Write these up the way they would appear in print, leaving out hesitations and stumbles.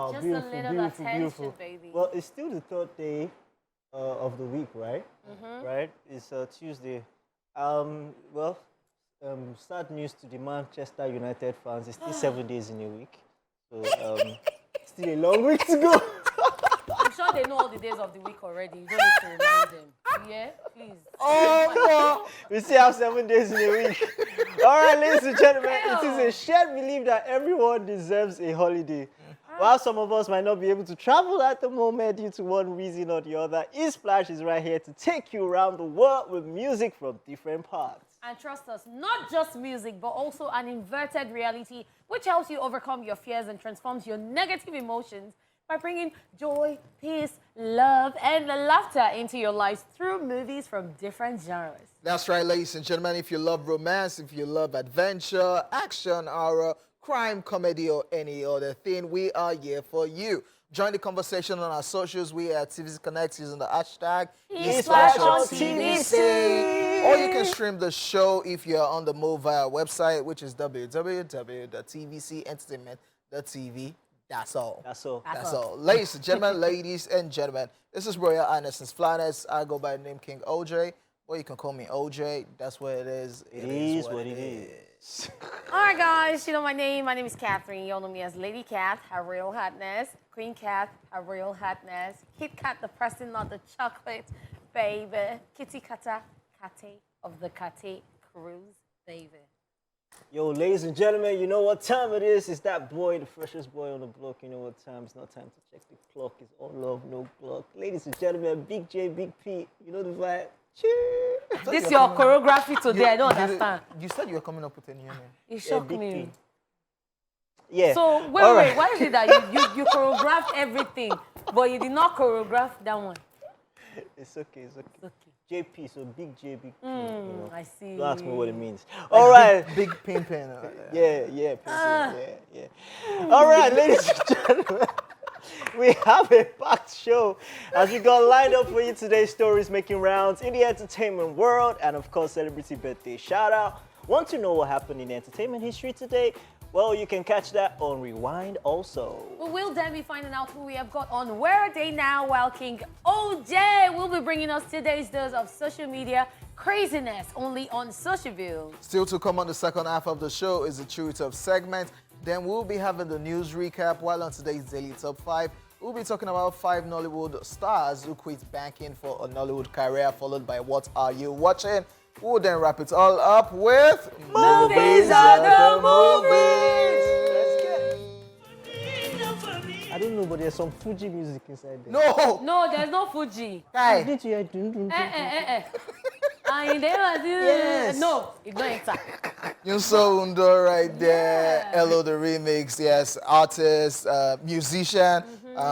Wow, Just beautiful, a little beautiful, attention, beautiful. baby. Well, it's still the third day of the week, right? Right? It's Tuesday. Well, sad news to the Manchester United fans. It's still 7 days in a week. So, still a long week to go. I'm sure they know all the days of the week already. You don't need to remind them. Yeah, please. Oh, we still have 7 days in a week. All right, ladies and gentlemen, it is a shared belief that everyone deserves a holiday. While some of us might not be able to travel at the moment due to one reason or the other, ESplash is right here to take you around the world with music from different parts. And trust us, not just music, but also an inverted reality, which helps you overcome your fears and transforms your negative emotions by bringing joy, peace, love, and laughter into your lives through movies from different genres. That's right, ladies and gentlemen. If you love romance, if you love adventure, action, horror, crime, comedy, or any other thing, we are here for you. Join the conversation on our socials. We at TVC Connect using the hashtag ESplash on TVC. Or you can stream the show if you're on the move via our website, which is www.tvcentertainment.tv. That's all. That's all. That's all. Ladies and gentlemen, this is Royal Highness's Planets. I go by the name King OJ, or you can call me OJ. That's what it is. It is what it is. All right, guys, you know my name. My name is Catherine. You all know me as Lady Cat, Her Royal Highness, Queen Cat, Her Royal Highness, Kit Kat, the person, not the chocolate, baby, Kitty Kata, Kate of the Kate Cruise, baby. Yo, ladies and gentlemen, you know what time it is. It's that boy, the freshest boy on the block. You know what time. It's not time to check the clock. It's all love, no clock. Ladies and gentlemen, Big J, Big P. You know the vibe. Cheers. This your choreography today. I don't understand. You said you were coming up with a new name. You shocked Big me. P. Yeah. So, wait, why is it that you choreographed everything, but you did not choreograph that one? It's okay, it's okay. It's okay. JP, so Big J, Big P. You know. I see. Don't ask me what it means. All right. Big pimpin. Yeah. All right, ladies and gentlemen, we have a packed show as we got lined up for you today. Stories making rounds in the entertainment world, and of course, celebrity birthday shout out. Want to know what happened in entertainment history today? Well, you can catch that on Rewind also. We will then be finding out who we have got on Where Are They Now, while King OJ will be bringing us today's dose of social media craziness only on Socialville. Still to come on the second half of the show is the Truth Up segment. Then we'll be having the news recap, while on today's Daily Top 5, we'll be talking about 5 Nollywood stars who quit banking for a Nollywood career, followed by What Are You Watching? We'll then wrap it all up with Movies are the movies! I don't know, but there's some Fuji music inside there. No, there's no Fuji. Guy. Did you hear dun, dun, dun, dun? Yes. No, it's not enter. You saw Undo right there. Hello, the remix. Yes, artist, musician,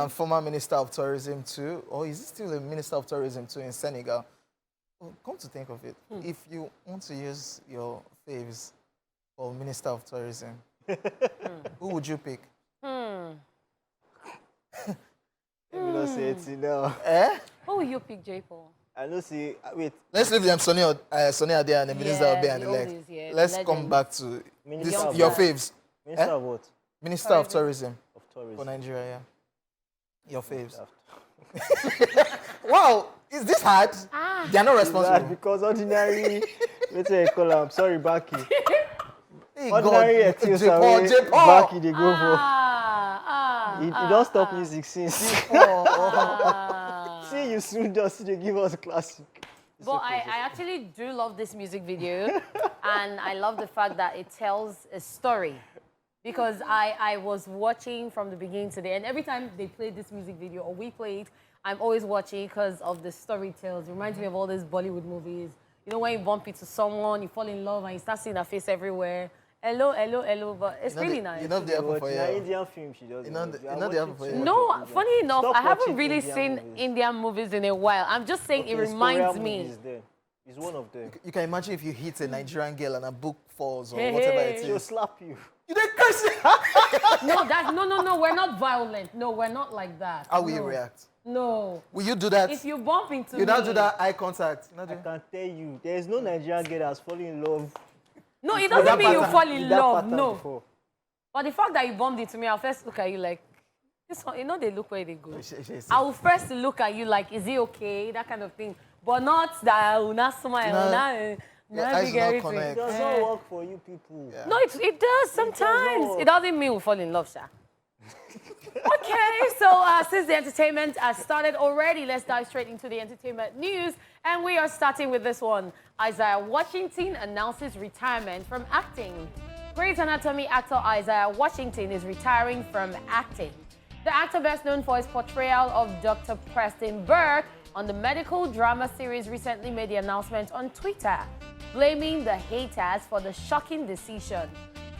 former Minister of Tourism too. Or is he still a Minister of Tourism too in Senegal? Well, come to think of it, if you want to use your faves for Minister of Tourism, who would you pick? Let me not say it, you know. Who will you pick, J. Paul? I don't see. Wait. Let's leave them Sonny Ade and the Minister of Bay and the the Legs. oldies, yeah, Let's the come legends. back to Minister this, of your what? faves. Minister of what? Minister of Tourism Of tourism. for Nigeria, yeah. Your faves. Wow, is this hard? They are not responsible. Because ordinary, let's say, I'm sorry, Baki. Hey, Ordinary God, excuse J-Paul, away, J-Paul. Baki they go for. He don't stop music since. See you soon, just they give us a classic. It's But okay, I actually do love this music video, and I love the fact that it tells a story. Because I was watching from the beginning to the end. Every time they play this music video, or we play it, I'm always watching because of the story tells. It reminds me of all these Bollywood movies. You know, when you bump into someone, you fall in love, and you start seeing her face everywhere. Hello, hello, hello. But it's really nice. You know the apple for Watch you. na Indian film she does. You know the apple for you. No, funny enough, Stop I haven't watching really Indian seen movies. Indian movies in a while. I'm just saying it reminds me. It's one of them. You can imagine if you hit a Nigerian girl and a book falls or Hey, whatever hey. it She'll is. slap you. You didn't curse it. No, we're not violent. No, we're not like that. How will you No. react? No. Will you do that? If you bump into You me. don't do that eye contact. You not I do- can tell you, there is no Nigerian girl that's falling in love. No, it with doesn't that mean you pattern- fall in with that love. pattern No. before. But the fact that you bumped into me, I'll first look at you like, This one, you know, they look where they go. She I will first look at you like, is it okay? That kind of thing. But not that I will not smile. eyes do not It connect. does not work for you people. Yeah. No, it does sometimes. work. It doesn't mean we fall in love, Sha. Okay, so since the entertainment has started already, let's dive straight into the entertainment news. And we are starting with this one. Isaiah Washington announces retirement from acting. Grey's Anatomy actor Isaiah Washington is retiring from acting. The actor, best known for his portrayal of Dr. Preston Burke on the medical drama series, recently made the announcement on Twitter, blaming the haters for the shocking decision.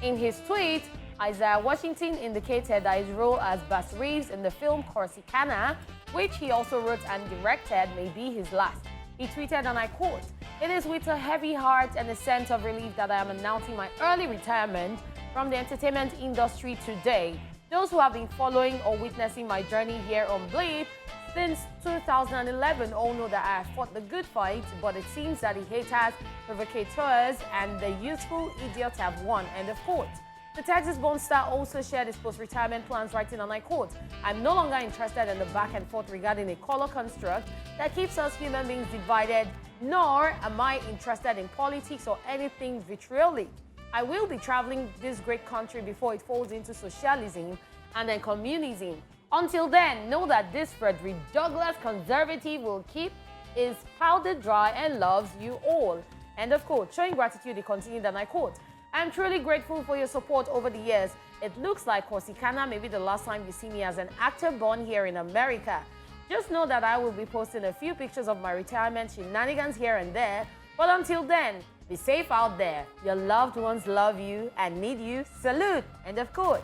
In his tweet, Isaiah Washington indicated that his role as Bass Reeves in the film Corsicana, which he also wrote and directed, may be his last. He tweeted, and I quote, "It is with a heavy heart and a sense of relief that I am announcing my early retirement from the entertainment industry today. Those who have been following or witnessing my journey here on Bleep since 2011 all know that I have fought the good fight, but it seems that the haters, provocateurs, and the useful idiots have won," end of quote. The Texas-born star also shared his post-retirement plans, writing, and I quote, "I'm no longer interested in the back and forth regarding a color construct that keeps us human beings divided, nor am I interested in politics or anything vitriolic. I will be traveling this great country before it falls into socialism and then communism. Until then, know that this Frederick Douglass conservative will keep his powder dry and loves you all," end of quote. Showing gratitude, he continued, and I quote, "I'm truly grateful for your support over the years. It looks like Corsicana may be the last time you see me as an actor born here in America. Just know that I will be posting a few pictures of my retirement shenanigans here and there. But until then, be safe out there. Your loved ones love you and need you. Salute," end of quote.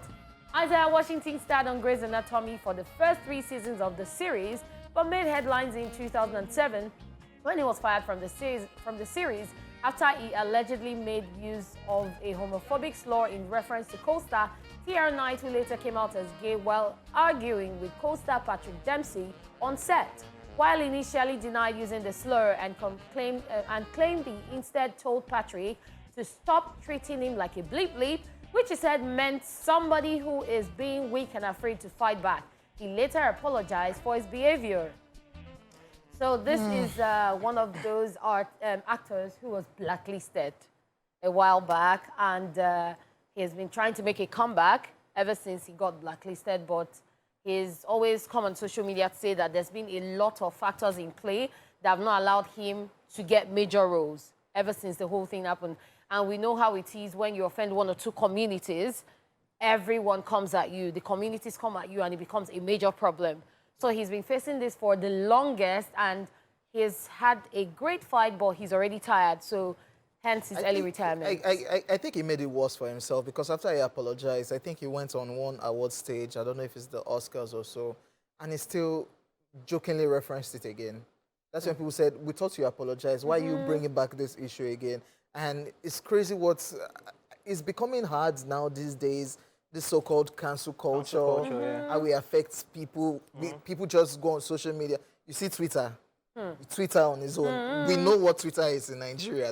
Isaiah Washington starred on Grey's Anatomy for the first 3 seasons of the series, but made headlines in 2007 when he was fired from the series after he allegedly made use of a homophobic slur in reference to co-star T.R. Knight, who later came out as gay while arguing with co-star Patrick Dempsey on set. While initially denied using the slur and claimed he instead told Patrick to stop treating him like a bleep bleep, which he said meant somebody who is being weak and afraid to fight back. He later apologized for his behavior. So this is one of those actors who was blacklisted a while back, and he has been trying to make a comeback ever since he got blacklisted, but he's always come on social media to say that there's been a lot of factors in play that have not allowed him to get major roles ever since the whole thing happened. And we know how it is when you offend 1 or 2 communities, everyone comes at you, the communities come at you, and it becomes a major problem. So he's been facing this for the longest, and he's had a great fight, but he's already tired. So hence his early retirement. I think he made it worse for himself, because after he apologized, I think he went on one award stage. I don't know if it's the Oscars or so, and he still jokingly referenced it again. That's when people said, "We thought you apologized. Why are you bringing back this issue again?" And it's crazy it's becoming hard now these days, this so-called cancel culture, how it affects people. People just go on social media. You see Twitter. Twitter on his own. We know what Twitter is in Nigeria,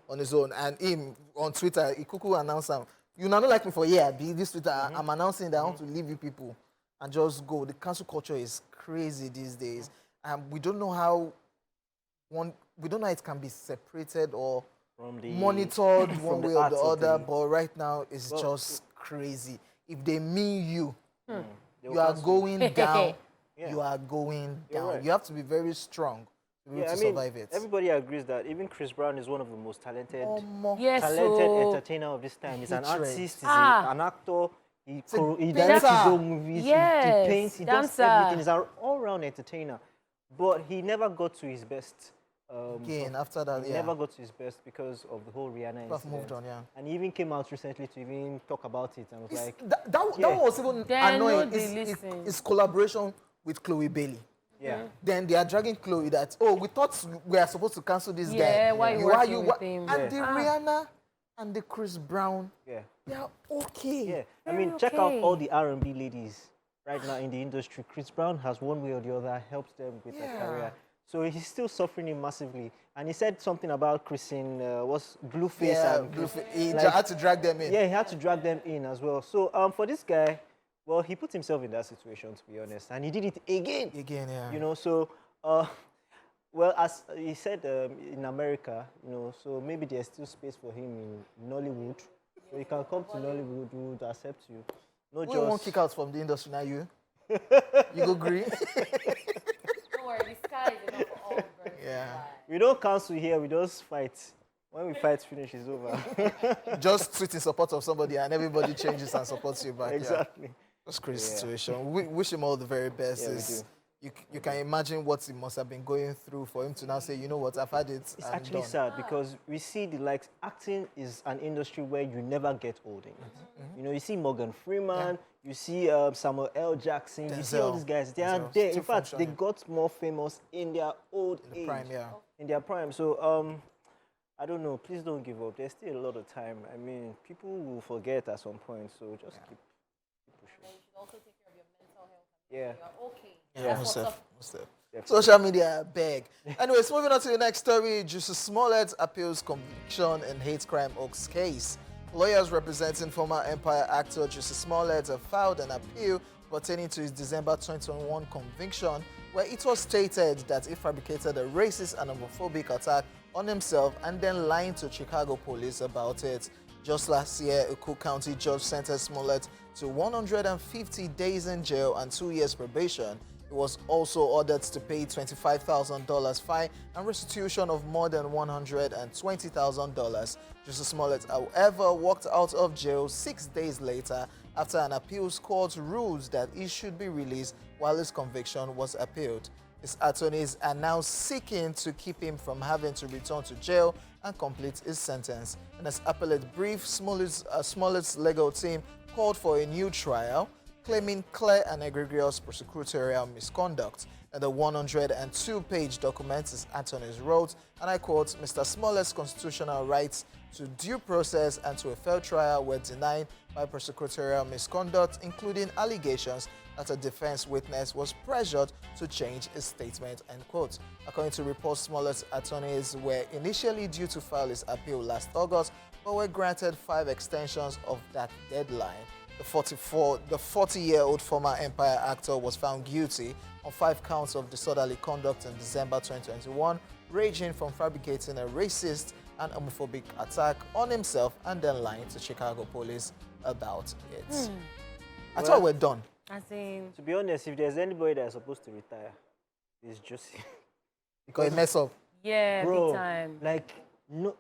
on his own. And him on Twitter, he could announce him. You not like me for this Twitter. I'm announcing that I want to leave you people and just go. The cancel culture is crazy these days. And we don't know how it can be separated or monitored one way or the other, but right now it's just crazy. If they mean you, you are going down. You are going down. Right. You have to be very strong to be able to survive it. Everybody agrees that even Chris Brown is one of the most talented, Yes, entertainer of this time. He's an artist, he's an actor, he directs his own movies, he paints, he does everything. He's an all-round entertainer. But he never got to his best. Again, after that, he never got to his best because of the whole Rihanna incident. Moved on, And he even came out recently to even talk about it and was like... That was even annoying. It's collaboration with Chloe Bailey. Then they are dragging Chloe that, we thought we are supposed to cancel this guy. Why are you with him? And the Rihanna and the Chris Brown, they are okay. I mean, check out all the R&B ladies right now in the industry. Chris Brown has one way or the other helped them with their career. So he's still suffering it massively. And he said something about Chris in Blueface. He had to drag them in. Yeah, he had to drag them in as well. So for this guy, Well, he put himself in that situation, to be honest, and he did it again. Again, yeah. You know, so, well, as he said in America, you know, so maybe there's still space for him in Nollywood. So you can come to Nollywood, we would accept you. No, We won't kick out from the industry now, you. You go green. Don't worry, the sky is enough for all birds. Yeah. We don't cancel here, we just fight. When we fight finish, it's over. Just tweet in support of somebody and everybody changes and supports you back. Exactly. Yeah. That's a crazy situation. We wish him all the very best. Yeah, we do. You can imagine what he must have been going through for him to now say, you know what, I've had it. It's I'm actually done. sad because we see the likes. Acting is an industry where you never get old in it. You know, you see Morgan Freeman, you see Samuel L. Jackson, you see all Denzel. these guys. They are Denzel, there. still In fact, they functioning. got more famous in their old age. Prime, yeah. In their prime. So, I don't know. Please don't give up. There's still a lot of time. I mean, people will forget at some point. So just keep pushing. And you should also take care of your mental health. Yeah. You're okay. Yeah, That's most what's def- up. most def. Definitely. Social media beg. Anyways, moving on to the next story. Justice Smollett appeals conviction in hate crime Oaks case. Lawyers representing former Empire actor Justice Smollett have filed an appeal pertaining to his December 2021 conviction, where it was stated that he fabricated a racist and homophobic attack on himself and then lying to Chicago police about it. Just last year, a Cook County judge sentenced Smollett to 150 days in jail and 2 years probation. He was also ordered to pay $25,000 fine and restitution of more than $120,000. Justice Smollett, however, walked out of jail 6 days later after an appeals court ruled that he should be released while his conviction was appealed. His attorneys are now seeking to keep him from having to return to jail and complete his sentence. In his appellate brief, Smollett's legal team called for a new trial, claiming clear and egregious prosecutorial misconduct. In the 102-page document his attorneys wrote, and I quote, Mr. Smollett's constitutional rights to due process and to a fair trial were denied by prosecutorial misconduct, including allegations that a defense witness was pressured to change his statement, end quote. According to reports, Smollett's attorneys were initially due to file his appeal last August, but were granted 5 extensions of that deadline. The 40-year-old former Empire actor was found guilty on 5 counts of disorderly conduct in December 2021, ranging from fabricating a racist and homophobic attack on himself and then lying to Chicago police about it. I thought we're done. As in, To be honest, if there's anybody that's supposed to retire, it's Josie. Because it mess up. yeah, Bro, big time. like, no,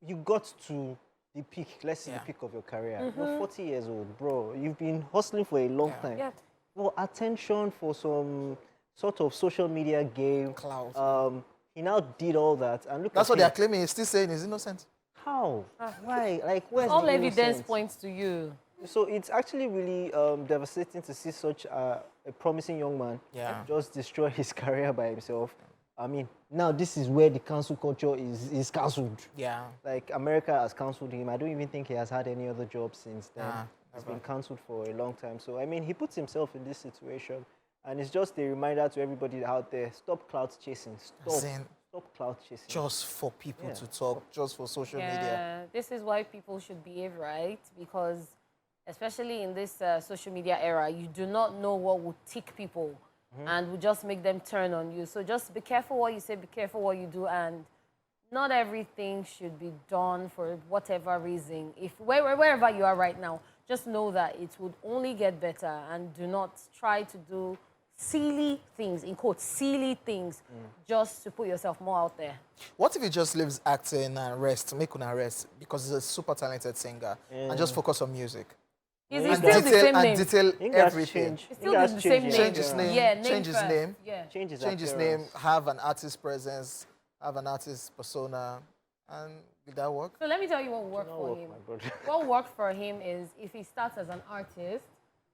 you got to the peak. Let's say the peak of your career. You're 40 years old, bro. You've been hustling for a long time. Yeah. For attention, for some sort of social media game. Cloud. He now did all that, and look That's at what they're him. claiming. He's still saying he's innocent. How? Why? Like, where's All the evidence innocence? points to you. So it's actually really devastating to see such a promising young man just destroy his career by himself. I mean, now this is where the cancel culture is cancelled. Yeah. Like, America has cancelled him. I don't even think he has had any other job since then. Nah, He's been cancelled for a long time. So, I mean, he puts himself in this situation. And it's just a reminder to everybody out there, stop cloud chasing. Stop cloud chasing. Just for people to talk, just for social media. Yeah, this is why people should behave right, because especially in this social media era, you do not know what will tick people and will just make them turn on you. So just be careful what you say, be careful what you do, and not everything should be done for whatever reason. If wherever you are right now, just know that it would only get better, and do not try to do silly things, in quotes, silly things, just to put yourself more out there. What if he just leaves acting and rest, make una rest, because he's a super talented singer, and just focus on music? Is And it still the same name? detail He has everything. changed. It's He still has the same changed name. Change his name. Yeah, Change his first. name. Yeah. Change his Change his name, appearance. have an artist presence, have an artist persona, and did that work? So let me tell you what worked Not for work, him. my brother. What worked for him is if he starts as an artist,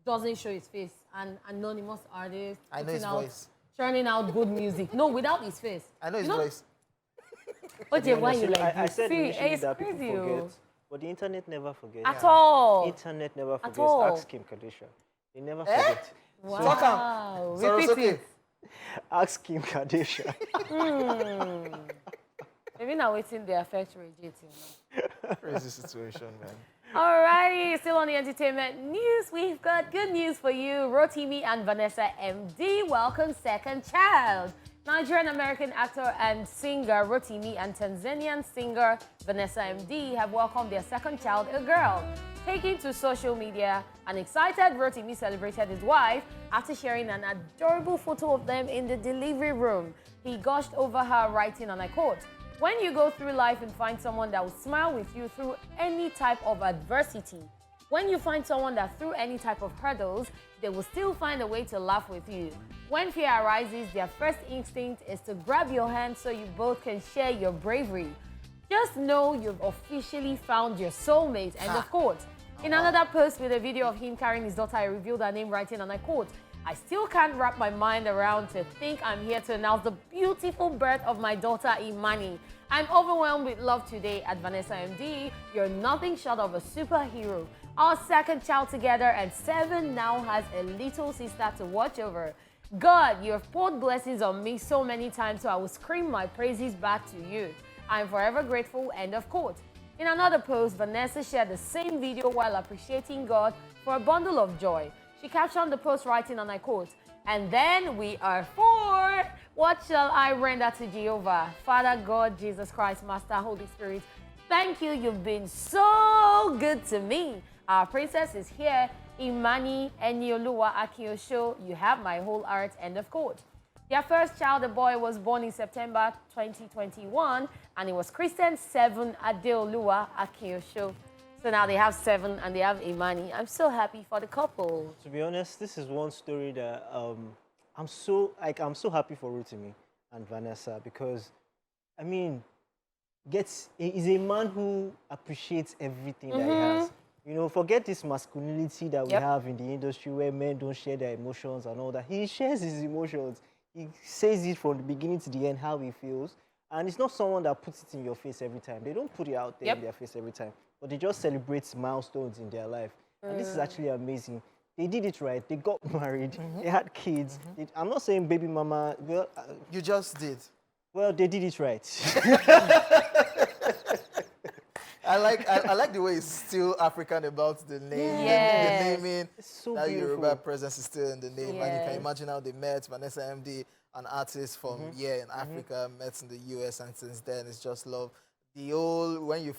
doesn't show his face, an anonymous artist, I know his voice. churning out good music. No, without his face. I know his You know- voice. OJ, why you like I this? said See, initially it's that people crazy. forget, but the internet never forgets. At all. Internet never forgets. all. Ask Kim Kardashian. They never forget. Wow. So it's Repeat okay. it. Ask Kim Kardashian. Maybe now waiting they affect Reggie. Crazy situation, man. Alrighty, still on the entertainment news, we've got good news for you. Rotimi and Vanessa MD welcome second child. Nigerian-American actor and singer Rotimi and Tanzanian singer Vanessa MD have welcomed their second child, a girl. Taking to social media, an excited Rotimi celebrated his wife after sharing an adorable photo of them in the delivery room. He gushed over her, writing, and I quote, "When you go through life and find someone that will smile with you through any type of adversity, when you find someone that through any type of hurdles, they will still find a way to laugh with you. When fear arises, their first instinct is to grab your hand so you both can share your bravery. Just know you've officially found your soulmate," end of quote. In another post with a video of him carrying his daughter, he revealed her name, writing, and I quote, "I still can't wrap my mind around to think I'm here to announce the beautiful birth of my daughter, Imani. I'm overwhelmed with love today at Vanessa MD. You're nothing short of a superhero. Our second child together, and 7 now has a little sister to watch over. God, you have poured blessings on me so many times, so I will scream my praises back to you. I'm forever grateful," end of quote. In another post, Vanessa shared the same video while appreciating God for a bundle of joy. She captioned the post, writing, and I quote, "And then we are 4. What shall I render to Jehovah? Father God, Jesus Christ, Master, Holy Spirit, thank you. You've been so good to me. Our princess is here. Imani Enioluwa Akiosho, you have my whole heart," end of quote. Their first child, a boy, was born in September 2021, and it was christened 7 Adeoluwa Akiosho. So now they have 7 and they have Imani. I'm so happy for the couple. To be honest, this is one story that I'm so happy for Rotimi and Vanessa because, I mean, he's a man who appreciates everything that he has. You know, forget this masculinity that we have in the industry where men don't share their emotions and all that. He shares his emotions. He says it from the beginning to the end how he feels. And it's not someone that puts it in your face every time. They don't put it out there in their face every time. But they just celebrate milestones in their life. And this is actually amazing. They did it right. They got married. They had kids. I'm not saying baby mama. Well, You just did. well, they did it right. I like the way it's still African about the name, Yes. the naming. It's so that beautiful. Yoruba presence is still in the name, and you can Yes. imagine how they met. Vanessa MD, an artist from here in Africa, met in the US, and since then it's just love. The old when you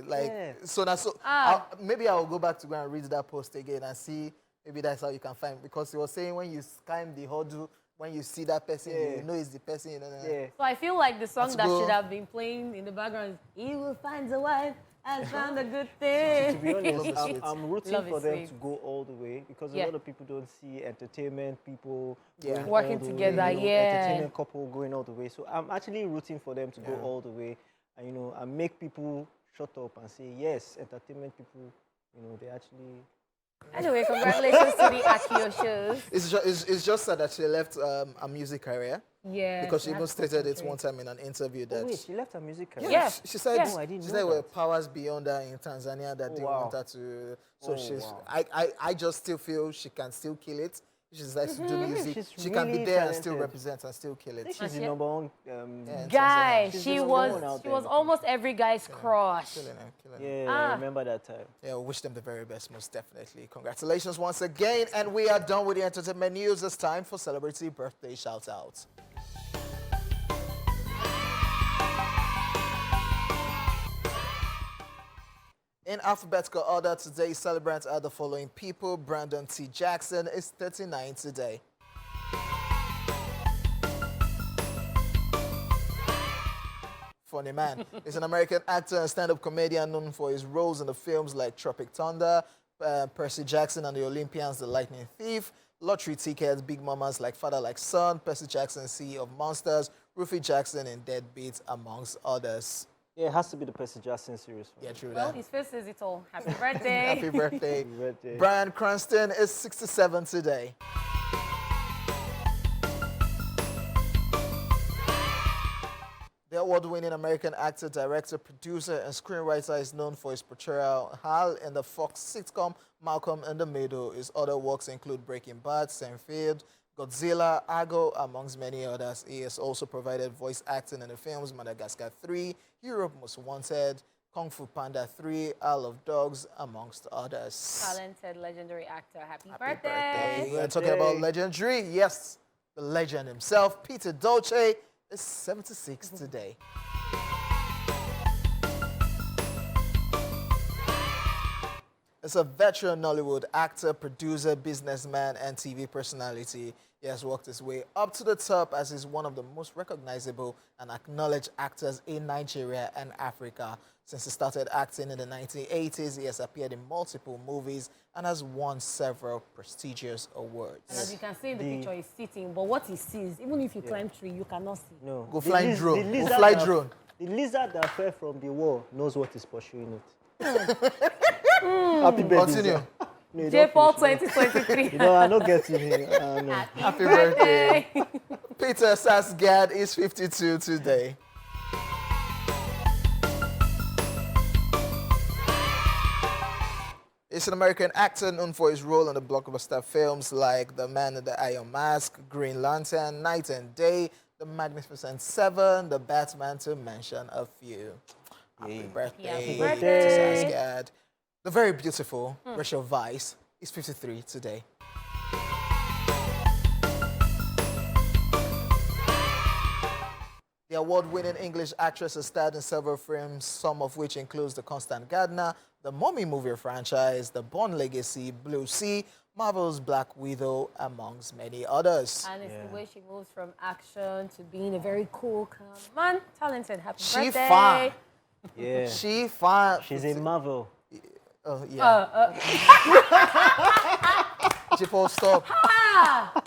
like Yeah. maybe I'll go back to go and read that post again and see maybe that's how you can find, because he was saying when you climb the hurdle, when you see that person, you know it's the person. Yeah. So I feel like the song Let's that go. should have been playing in the background is "He will find a wife and found a good thing." To be honest, Love it. I'm rooting Love for is them sweet. to go all the way because a Yeah. lot of people don't see entertainment people going Working all the together, way, you know, yeah. entertainment couple going all the way. So I'm actually rooting for them to go all the way, and and make people shut up and say yes, entertainment people, they actually. Anyway, congratulations to the Akio shows. It's just sad that she left a music career. Yeah. Because she even stated it one time in an interview that Oh, wait, she left her music career. Yeah. she said Yeah. Oh, I didn't she know said there were that. powers beyond her in Tanzania that didn't wow. want her to. So Oh, she's wow. I just still feel she can still kill it. She decides to do music. She's She can be really there and still talented. represent and still kill I think it. she's the Yeah. number one. in Guy, Tanzania. She's she the was one out she there was in the almost every guy's crush. Killing it, killing it. Yeah, Ah. I remember that time. Yeah, we wish them the very best, most definitely. Congratulations once again. And we are done with the entertainment news. It's time for celebrity birthday shout-outs. In alphabetical order, today's celebrants are the following people. Brandon T. Jackson is 39 today. Funny man. He's an American actor and stand-up comedian known for his roles in the films like Tropic Thunder, Percy Jackson and the Olympians, The Lightning Thief, Lottery Tickets, Big Mamas Like Father Like Son, Percy Jackson, Sea of Monsters, Rufy Jackson in Deadbeat, amongst others. Yeah, it has to be the Percy Jackson series. For Yeah, me. true Well, that. his face says it all. Happy birthday. Happy birthday. Happy birthday. Bryan Cranston is 67 today. The award-winning American actor, director, producer, and screenwriter is known for his portrayal Hal in the Fox sitcom Malcolm in the Middle. His other works include Breaking Bad, Seinfeld, Godzilla, Argo, amongst many others. He has also provided voice acting in the films Madagascar 3, Europe Most Wanted, Kung Fu Panda 3, Isle of Dogs, amongst others. Talented, legendary actor. Happy Happy birthday. We're talking about legendary. Yes, the legend himself, Peter Dolce, is 76 today. It's a veteran Nollywood actor, producer, businessman, and TV personality. He has worked his way up to the top as he's one of the most recognizable and acknowledged actors in Nigeria and Africa. Since he started acting in the 1980s, he has appeared in multiple movies and has won several prestigious awards. And as you can see in the picture, he's sitting, but what he sees, even if you climb tree, you cannot see. No. Go flying drone. Go fly drone. The lizard that fell from the wall knows what is pursuing it. Happy birthday. Continue. No, J-Paul 2023. You know, I'm not getting here. No. Happy birthday. Peter Sasgad is 52 today. He's an American actor known for his role in the blockbuster films like The Man in the Iron Mask, Green Lantern, Night and Day, The Magnificent Seven, The Batman, to mention a few. Happy birthday, Happy Peter birthday. Sasgad. The very beautiful Rachel Weisz is 53 today. The award-winning English actress has starred in several films, some of which includes The Constant Gardener, the Mummy movie franchise, The Bourne Legacy, Blue Sea, Marvel's Black Widow, amongst many others. And it's the way she moves from action to being a very cool, calm man. Talented. Happy She birthday. fine. Yeah. She fine. She's a Marvel. Oh, yeah. J-Paul, stop.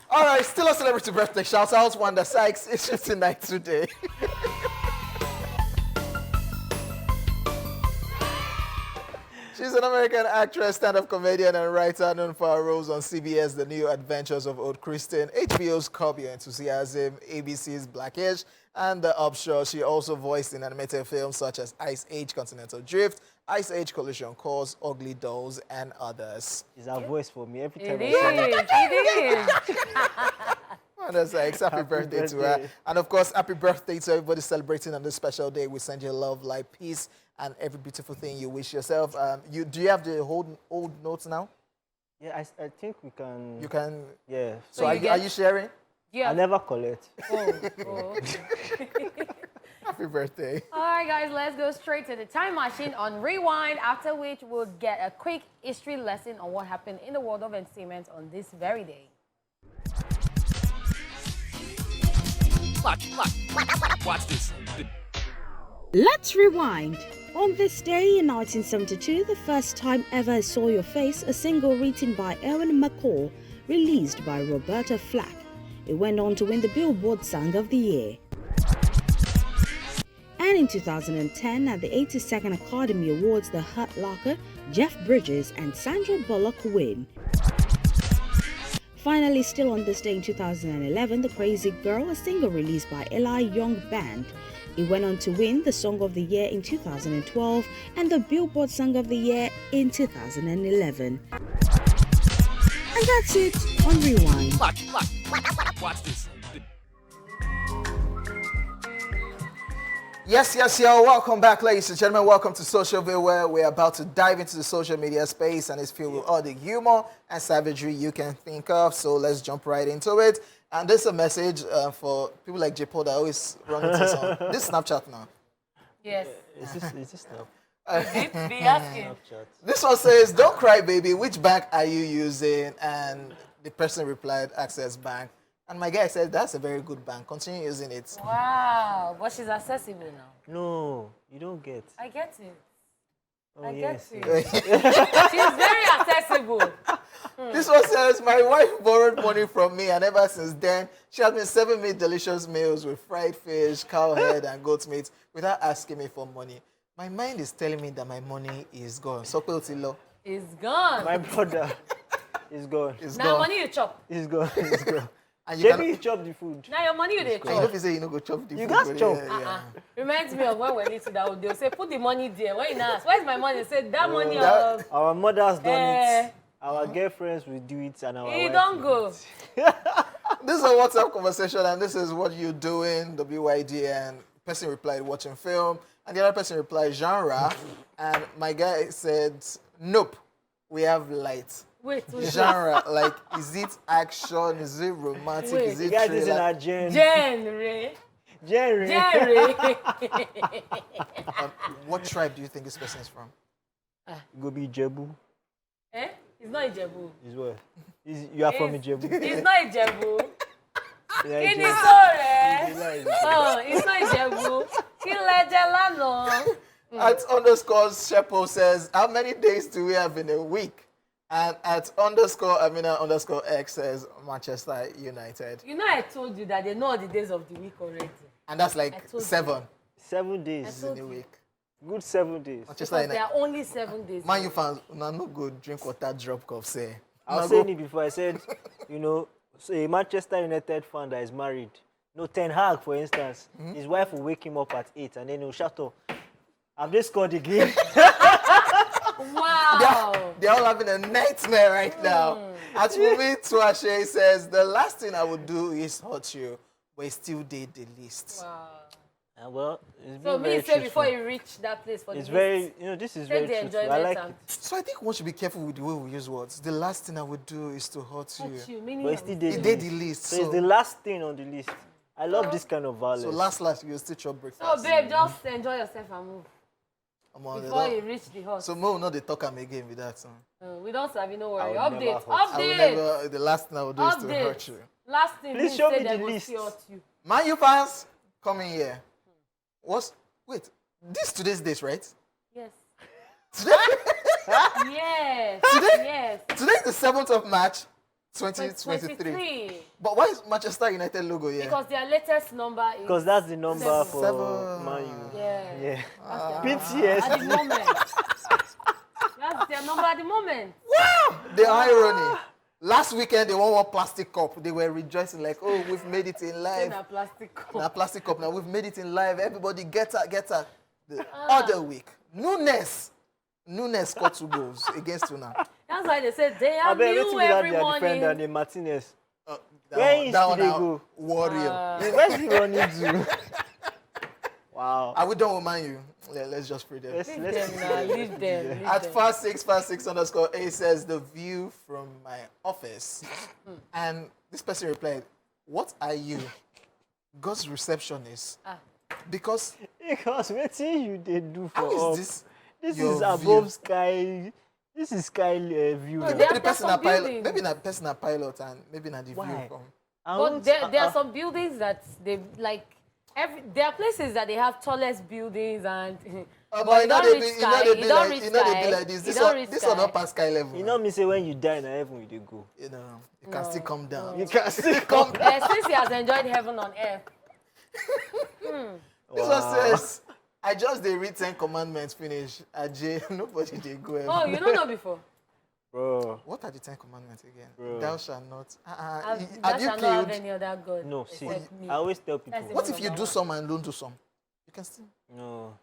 All right, still a celebrity birthday. Shout out Wanda Sykes. It's 59 today. She's an American actress, stand-up comedian, and writer known for her roles on CBS' The New Adventures of Old Kristen, HBO's Curb Your Enthusiasm, ABC's Blackish, and The Upshot. She also voiced in animated films such as Ice Age Continental Drift, Ice Age Collision Course, Ugly Dolls, and others. Is her voice for me every time It I say it. is. Wanda Sykes, happy birthday to her. And of course, happy birthday to everybody celebrating on this special day. We send you love, light, peace, and every beautiful thing you wish yourself. Do you have the old notes now? Yeah, I think we can. You can. Yeah. So are you sharing? Yeah. I never collect. Oh. Happy birthday. All right, guys, let's go straight to the time machine on Rewind, after which we'll get a quick history lesson on what happened in the world of entertainment on this very day. Watch this. Let's rewind. On this day in 1972, the first time ever I Saw Your Face, a single written by Erin McCall, released by Roberta Flack. It went on to win the Billboard Song of the Year. And in 2010, at the 82nd Academy Awards, The Hurt Locker, Jeff Bridges and Sandra Bullock win. Finally, still on this day in 2011, The Crazy Girl, a single released by Eli Young Band. It went on to win the Song of the Year in 2012 and the Billboard Song of the Year in 2011. And that's it on Rewind. Watch this. Yes, y'all. Welcome back, ladies and gentlemen. Welcome to Socialville, where we're about to dive into the social media space, and it's filled with all the humor and savagery you can think of. So let's jump right into it. And this is a message for people like J-Paul that always run into some. This is Snapchat now. Yes. Is this now? Be asking. Snapchat. This one says, "Don't cry, baby. Which bank are you using?" And the person replied, "Access Bank." And my guy said, "That's a very good bank. Continue using it." Wow, but she's accessible now. No, you don't get. I get it. Oh, I yes. get it. She's very accessible. This one says, "My wife borrowed money from me, and ever since then, she has been serving me delicious meals with fried fish, cowhead, and goat meat without asking me for money. My mind is telling me that my money is gone." So, Tilo, It's gone. My brother is gone. it's Now gone. money you chop. He's gone. He's gone. And you Maybe he chopped the food. Now your money you dey And you chop. know if you say you no go chop the You food, gats but chop. yeah. Reminds me of when we need to that they'll say put the money there. When you ask, where's my money? They say that money that- of Our mothers done Eh. it. Our girlfriends will do it, and our he wife don't will go. do it. This is a WhatsApp conversation, and this is what you're doing, WYD, and person replied, watching film. And the other person replied, genre. And my guy said, nope, we have light. Wait. Genre, like, is it action? Is it romantic? Wait. Is The it guy is in thriller? our gen. Genre. What tribe do you think this person is from? Go be Jebu. Eh? He's not Ijebu. Is what? You are from Ijebu. He's not Ijebu. Yeah, Kí ni Ijebu. sọ̀rẹ́? Oh, he's not Ijebu. Kí lẹ jẹ lánàá? At underscore Shepo says, how many days do we have in a week? And at underscore Amina underscore X says, Manchester United. You know I told you that they know all the days of the week already. And that's I like told you. 7 7 days. I told in a you. week. Good 7 days. Manchester Because there United. are only 7 days. Man, you fans, no go drink water, drop cup, say. I was saying it before. I said, you know, so a Manchester United fan that is married, no, Ten Hag, for instance, his wife will wake him up at 8 and then he'll shut up. Have they scored again? Wow. They're all having a nightmare right now. At Mumi Tuashe says, the last thing I would do is hurt you, but it still did the least. Wow. Well, it's So been me very say before truthful. you reach that place for It's the very, list, you know, this is take very the truthful. I enjoyment like and it. So I think one should be careful with the way we use words. The last thing I would do is to hurt you. touch you. Meaning But it's still of- It did the least. So it's the last thing on the list. I love this kind of violence. So last, you'll still chop breakfast. So babe, just enjoy yourself and move Come on, before you reach the house. So Mo, not the talk am again with that song. We don't have no worry. I would never Update. hurt. I will Update. never. The last thing I would do is to Update. hurt you. Last thing Please we show say me they the will list. see hurt you. Man, you fans, come in here. Wait, this today's date, right? Yes. Today, Yes. Yes. today's the 7th of March, 2023. 23. But why is Manchester United logo here? Because their latest number is. Because that's the number Seven. for Seven. Man U. Yeah. Yeah. That's their number. At the PTSD. moment. That's their number at the moment. Wow, the irony. Last weekend, they won one plastic cup. They were rejoicing like, oh, we've made it in In live. a plastic cup. Now plastic cup, now we've made it in live. Everybody get her. The other week, Nunes scored 2 goals against Tuna. That's why they said they I are bet new waiting without every their defender, morning. the Martinez. That Where one- is that one they now, go? Warrior. Where's he running to? Wow. Are we done with Man U? Yeah, let's just pray them. Let's, Leave let's them now. Leave them. Leave At them. _6 underscore A says the view from my office. And this person replied, what are you? God's receptionist. Because Because waiting you they do for how us. is this? This your is above view? sky. This is sky view. No, now. they Maybe are- the person some a pilot. buildings. Maybe the person a pilot and maybe not the view Why? from. I But won't- there are some buildings that they like. There are places that they have tallest buildings and. But you don't reach sky. You don't reach you know they sky. be like this. You This don't one, reach this one sky. not past sky level. You know me say when you die in heaven you dey go. You know, you can still come down. You can still come. Since he has enjoyed heaven on earth. This one says, I just they read 10 commandments finish. Ajay, nobody they go. Oh, heaven. you don't know before. Bro. What are the 10 commandments again? Bro. Thou shalt not. Thou Have you shalt not have killed? any other god. No, see, except me. I always tell people. That's the What if you number do one. some and don't do some? You can still. No.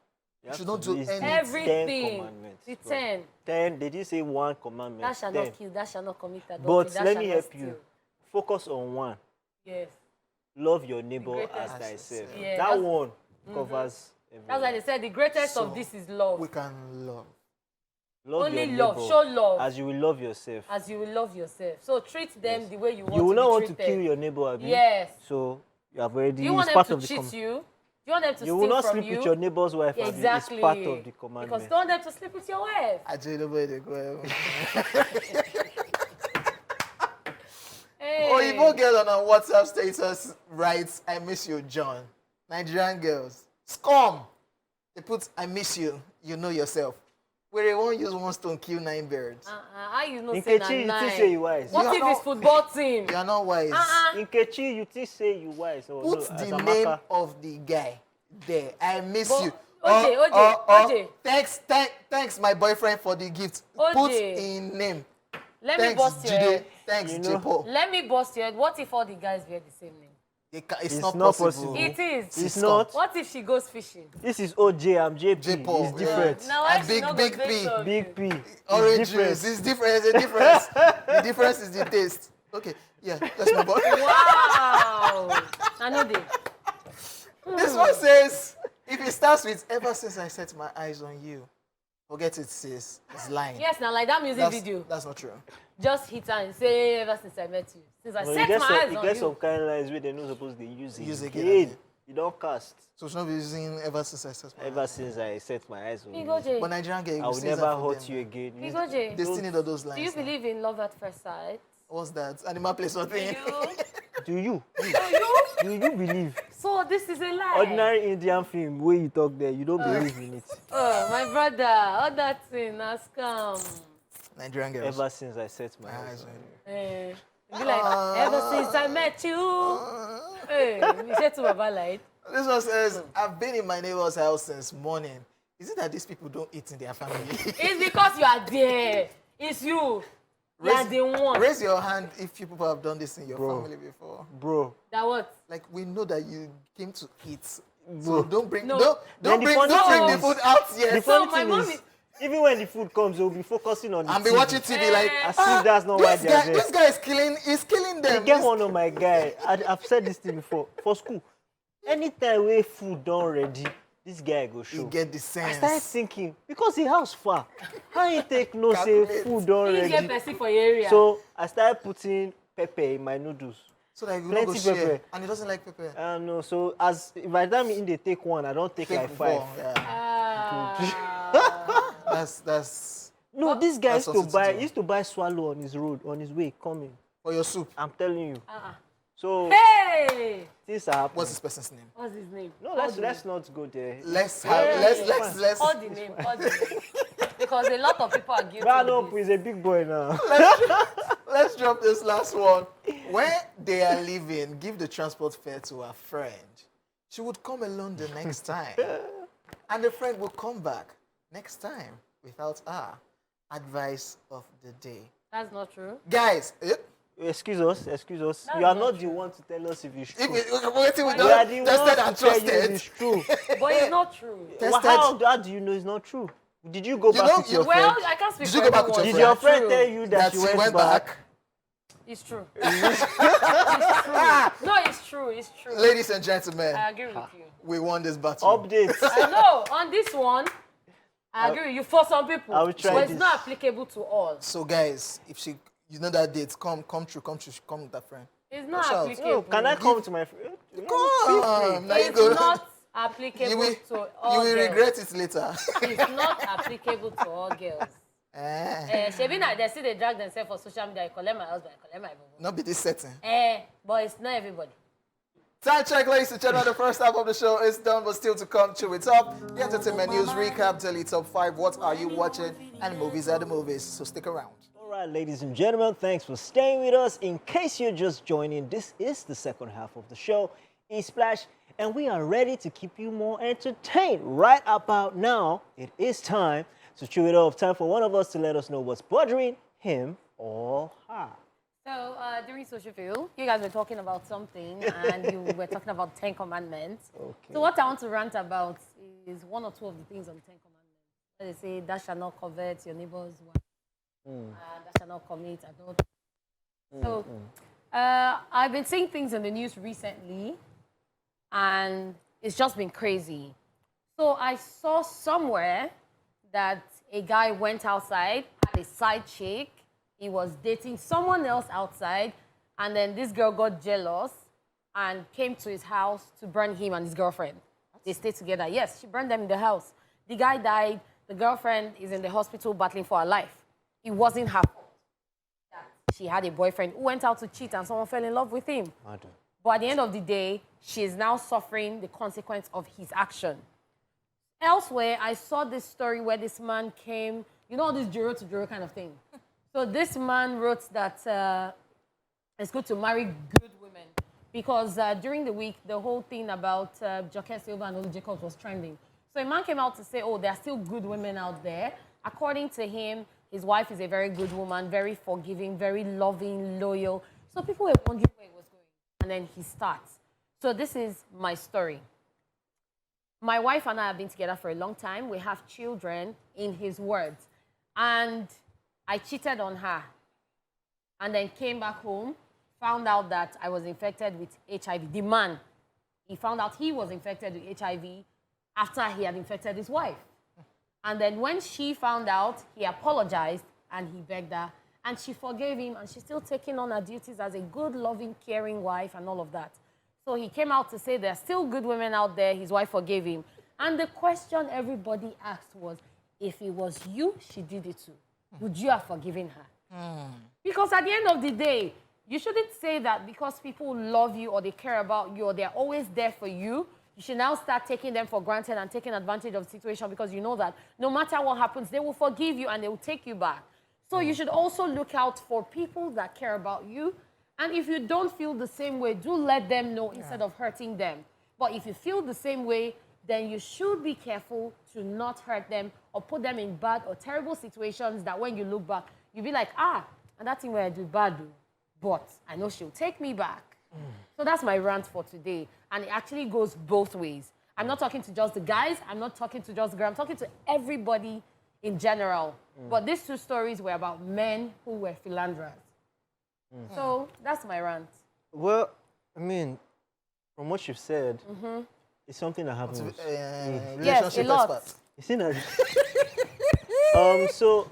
You should have not to do list any- 10 Everything. commandments, The bro. 10. 10. They didn't say one commandment. Thou shalt 10. not kill. Thou shalt not commit adultery. But thou let shalt me not help steal. you. Focus on one. Yes. Love your neighbor greatest. as thyself. Yeah, that that's- one covers everything. That's why they said the greatest So, of this is love. We can love. Love Only your love. neighbor Show love. as you will love yourself. As you will love yourself. So treat them the way you want You will to not be want to treated. kill your neighbor, Abi. Yes. So you have already. Do you want it's them part to of the cheat you? Do you want them to You steal will not from sleep you? with your neighbor's wife. Abi. Exactly. It's part of the commandment. Because don't want them to sleep with your wife. Ajay, nobody they go heaven. Hey. Oyibo girl on her WhatsApp status writes, I miss you, John. Nigerian girls. Scum. They put, I miss you. You know yourself. Where they won't use one stone, kill 9 birds. How you know say Nkechi, na you think say nine? you wise. What You if are it's football team? You are not wise. Nkechi, you think say you wise. Oh, Put no, as the a name marker. of the guy there. I miss But- you. OJ. Thanks, my boyfriend, for the gift. OJ. Put in name. Let me Thanks, bust your Jide. head. Thanks, You know. Jepo. Let me bust your head. What if all the guys wear the same name? It's It's not not possible. possible. It is. It's Scum. not. What if she goes fishing? This is OJ. I'm JP. J-Paul, It's different. Now why And she big, not big go based P. on Big you? P. Orange It's different. juice. It's different. There's a difference. The difference is the taste. Okay, yeah, let's move on. Wow. I know they. This one says, If it starts with ever since I set my eyes on you, forget it, sis. It's lying. Yes, now like that music video. That's not true. Just hit her and say, ever since I met you. Since I Well, set my eyes you on get you. some kind of lines where they're not supposed to use it. Use it again. again. You don't cast. So she's not be using ever since I set my Ever since I set my eyes on Bigo you, J, But Nigerian girl, I will never hurt you again. Bigo J, They still need all those lines. do you now. believe in love at first sight? What's that? Animal place or thing? Do you? You? Do you believe? So this is a lie. Ordinary Indian film where you talk there, you don't believe in it. Oh, my brother, all that thing has come. Nigerian girls. Ever since I set my eyes on you. Be like, ever since I met you. Hey, you said to Baba light. This one says, I've been in my neighbor's house since morning. Is it that these people don't eat in their family? It's because you are there. It's you. You are the one. Raise your hand if you people have done this in your Bro. family before. Bro, That what? Like, we know that you came to eat. So Bro. don't bring, No. don't Then the bring, funny don't bring thing the is- food out yet. the So funny my thing mom is, is- even when the food comes, they'll be focusing on the And be TV. watching TV like, As if that's not why this they're guy, there. this guy is killing them. You get This- one of my guy. I've said this thing before. For school, anytime we food done ready, this guy go show. You get the I started sense. thinking because the house far. How you take no say Calculate. food done You get ready? person for your area. So I started putting pepper in my noodles. So that you don't Plenty go share. pepper. And he doesn't like pepper. I don't know. So as by the time they take one, I don't take Take like five. four, yeah. Ah. That's No, this guy That's used to what to buy do. swallow on his road on his way coming. for your soup. I'm telling you. So Hey! things are happening. What's this person's name? What's his name? No, let's not go there. Let's let's Call the name. Call the name. Because a lot of people are guilty. Brad of up this. is a big boy now. let's drop this last one. When they are leaving, give the transport fare to her friend. She would come alone the next time. And the friend will come back next time without her. Advice of the day. That's not true. Guys, Excuse us. That's You are not not the one to tell us if it's true. waiting with We are the tested ones and to tell you if trusted. it's true. But it's not true. Well, Tested. how do you know it's not true? Did you go You back know, with your Well, friend? I can't speak Did for you go back with everyone. Did your your friend True. tell you that, That she she went back? It's true. It's true. No, it's true. It's true. Ladies and gentlemen, I agree with you. we won this battle. Updates. I know. On this one, I agree with you. For some people, I will try but it's this. not applicable to all. So guys, if she, you know that date, come true, come with that friend. It's not Shout. applicable. No, can I come to my friend? Come, now you It's go. not applicable You will, to all you will girls. regret it later. It's not applicable to all girls. Shebi na they see they drag themselves for social media. I collect my husband, I collect my boo. Not be this setting. But it's not everybody. Time check, ladies and gentlemen. The first half of the show is done, but still to come. Chew it up. The entertainment news recap, daily top 5. What are you watching? And movies are the movies. So stick around. All right, ladies and gentlemen, thanks for staying with us. In case you're just joining, this is the second half of the show, ESplash, and we are ready to keep you more entertained. Right about now, it is time to chew it up. Time for one of us to let us know what's bothering him or her. So during social view, you guys were talking about something, and you were talking about 10 Commandments. Okay. So what I want to rant about is one or two of the things on the 10 Commandments. They say, "Thou shalt not covet your neighbor's wife. Thou shalt not commit adultery." So I've been seeing things in the news recently, and it's just been crazy. So I saw somewhere that a guy went outside, had a side chick. He was dating someone else outside, and then this girl got jealous and came to his house to burn him and his girlfriend. They stayed together. Yes, she burned them in the house. The guy died. The girlfriend is in the hospital battling for her life. It wasn't her fault that she had a boyfriend who went out to cheat and someone fell in love with him. But at the end of the day, she is now suffering the consequence of his action. Elsewhere, I saw this story where this man came, you know, this juror to juror kind of thing. So this man wrote that it's good to marry good women because during the week, the whole thing about Joker Silva and Olu Jacobs was trending. So a man came out to say, oh, there are still good women out there. According to him, his wife is a very good woman, very forgiving, very loving, loyal. So people were wondering where he was going. And then he starts. So this is my story. My wife and I have been together for a long time. We have children, in his words. And I cheated on her. And then came back home, found out that I was infected with HIV. The man, he found out he was infected with HIV. after he had infected his wife. And then when she found out, he apologized and he begged her. And she forgave him, and she's still taking on her duties as a good, loving, caring wife and all of that. So he came out to say there are still good women out there. His wife forgave him. And the question everybody asked was, if it was you, she did it too, would you have forgiven her? Because at the end of the day, you shouldn't say that because people love you or they care about you or they're always there for you, you should now start taking them for granted and taking advantage of the situation because you know that no matter what happens, they will forgive you and they will take you back. So you should also look out for people that care about you. And if you don't feel the same way, do let them know instead of hurting them. But if you feel the same way, then you should be careful to not hurt them or put them in bad or terrible situations that when you look back, you'll be like, and that thing where I do bad, but I know she'll take me back. So that's my rant for today. And it actually goes both ways. I'm not talking to just the guys. I'm not talking to just the girls. I'm talking to everybody in general. But these two stories were about men who were philanderers. So that's my rant. Well, I mean, from what you've said, it's something that happens. Yes, a lot. expert. You see that? So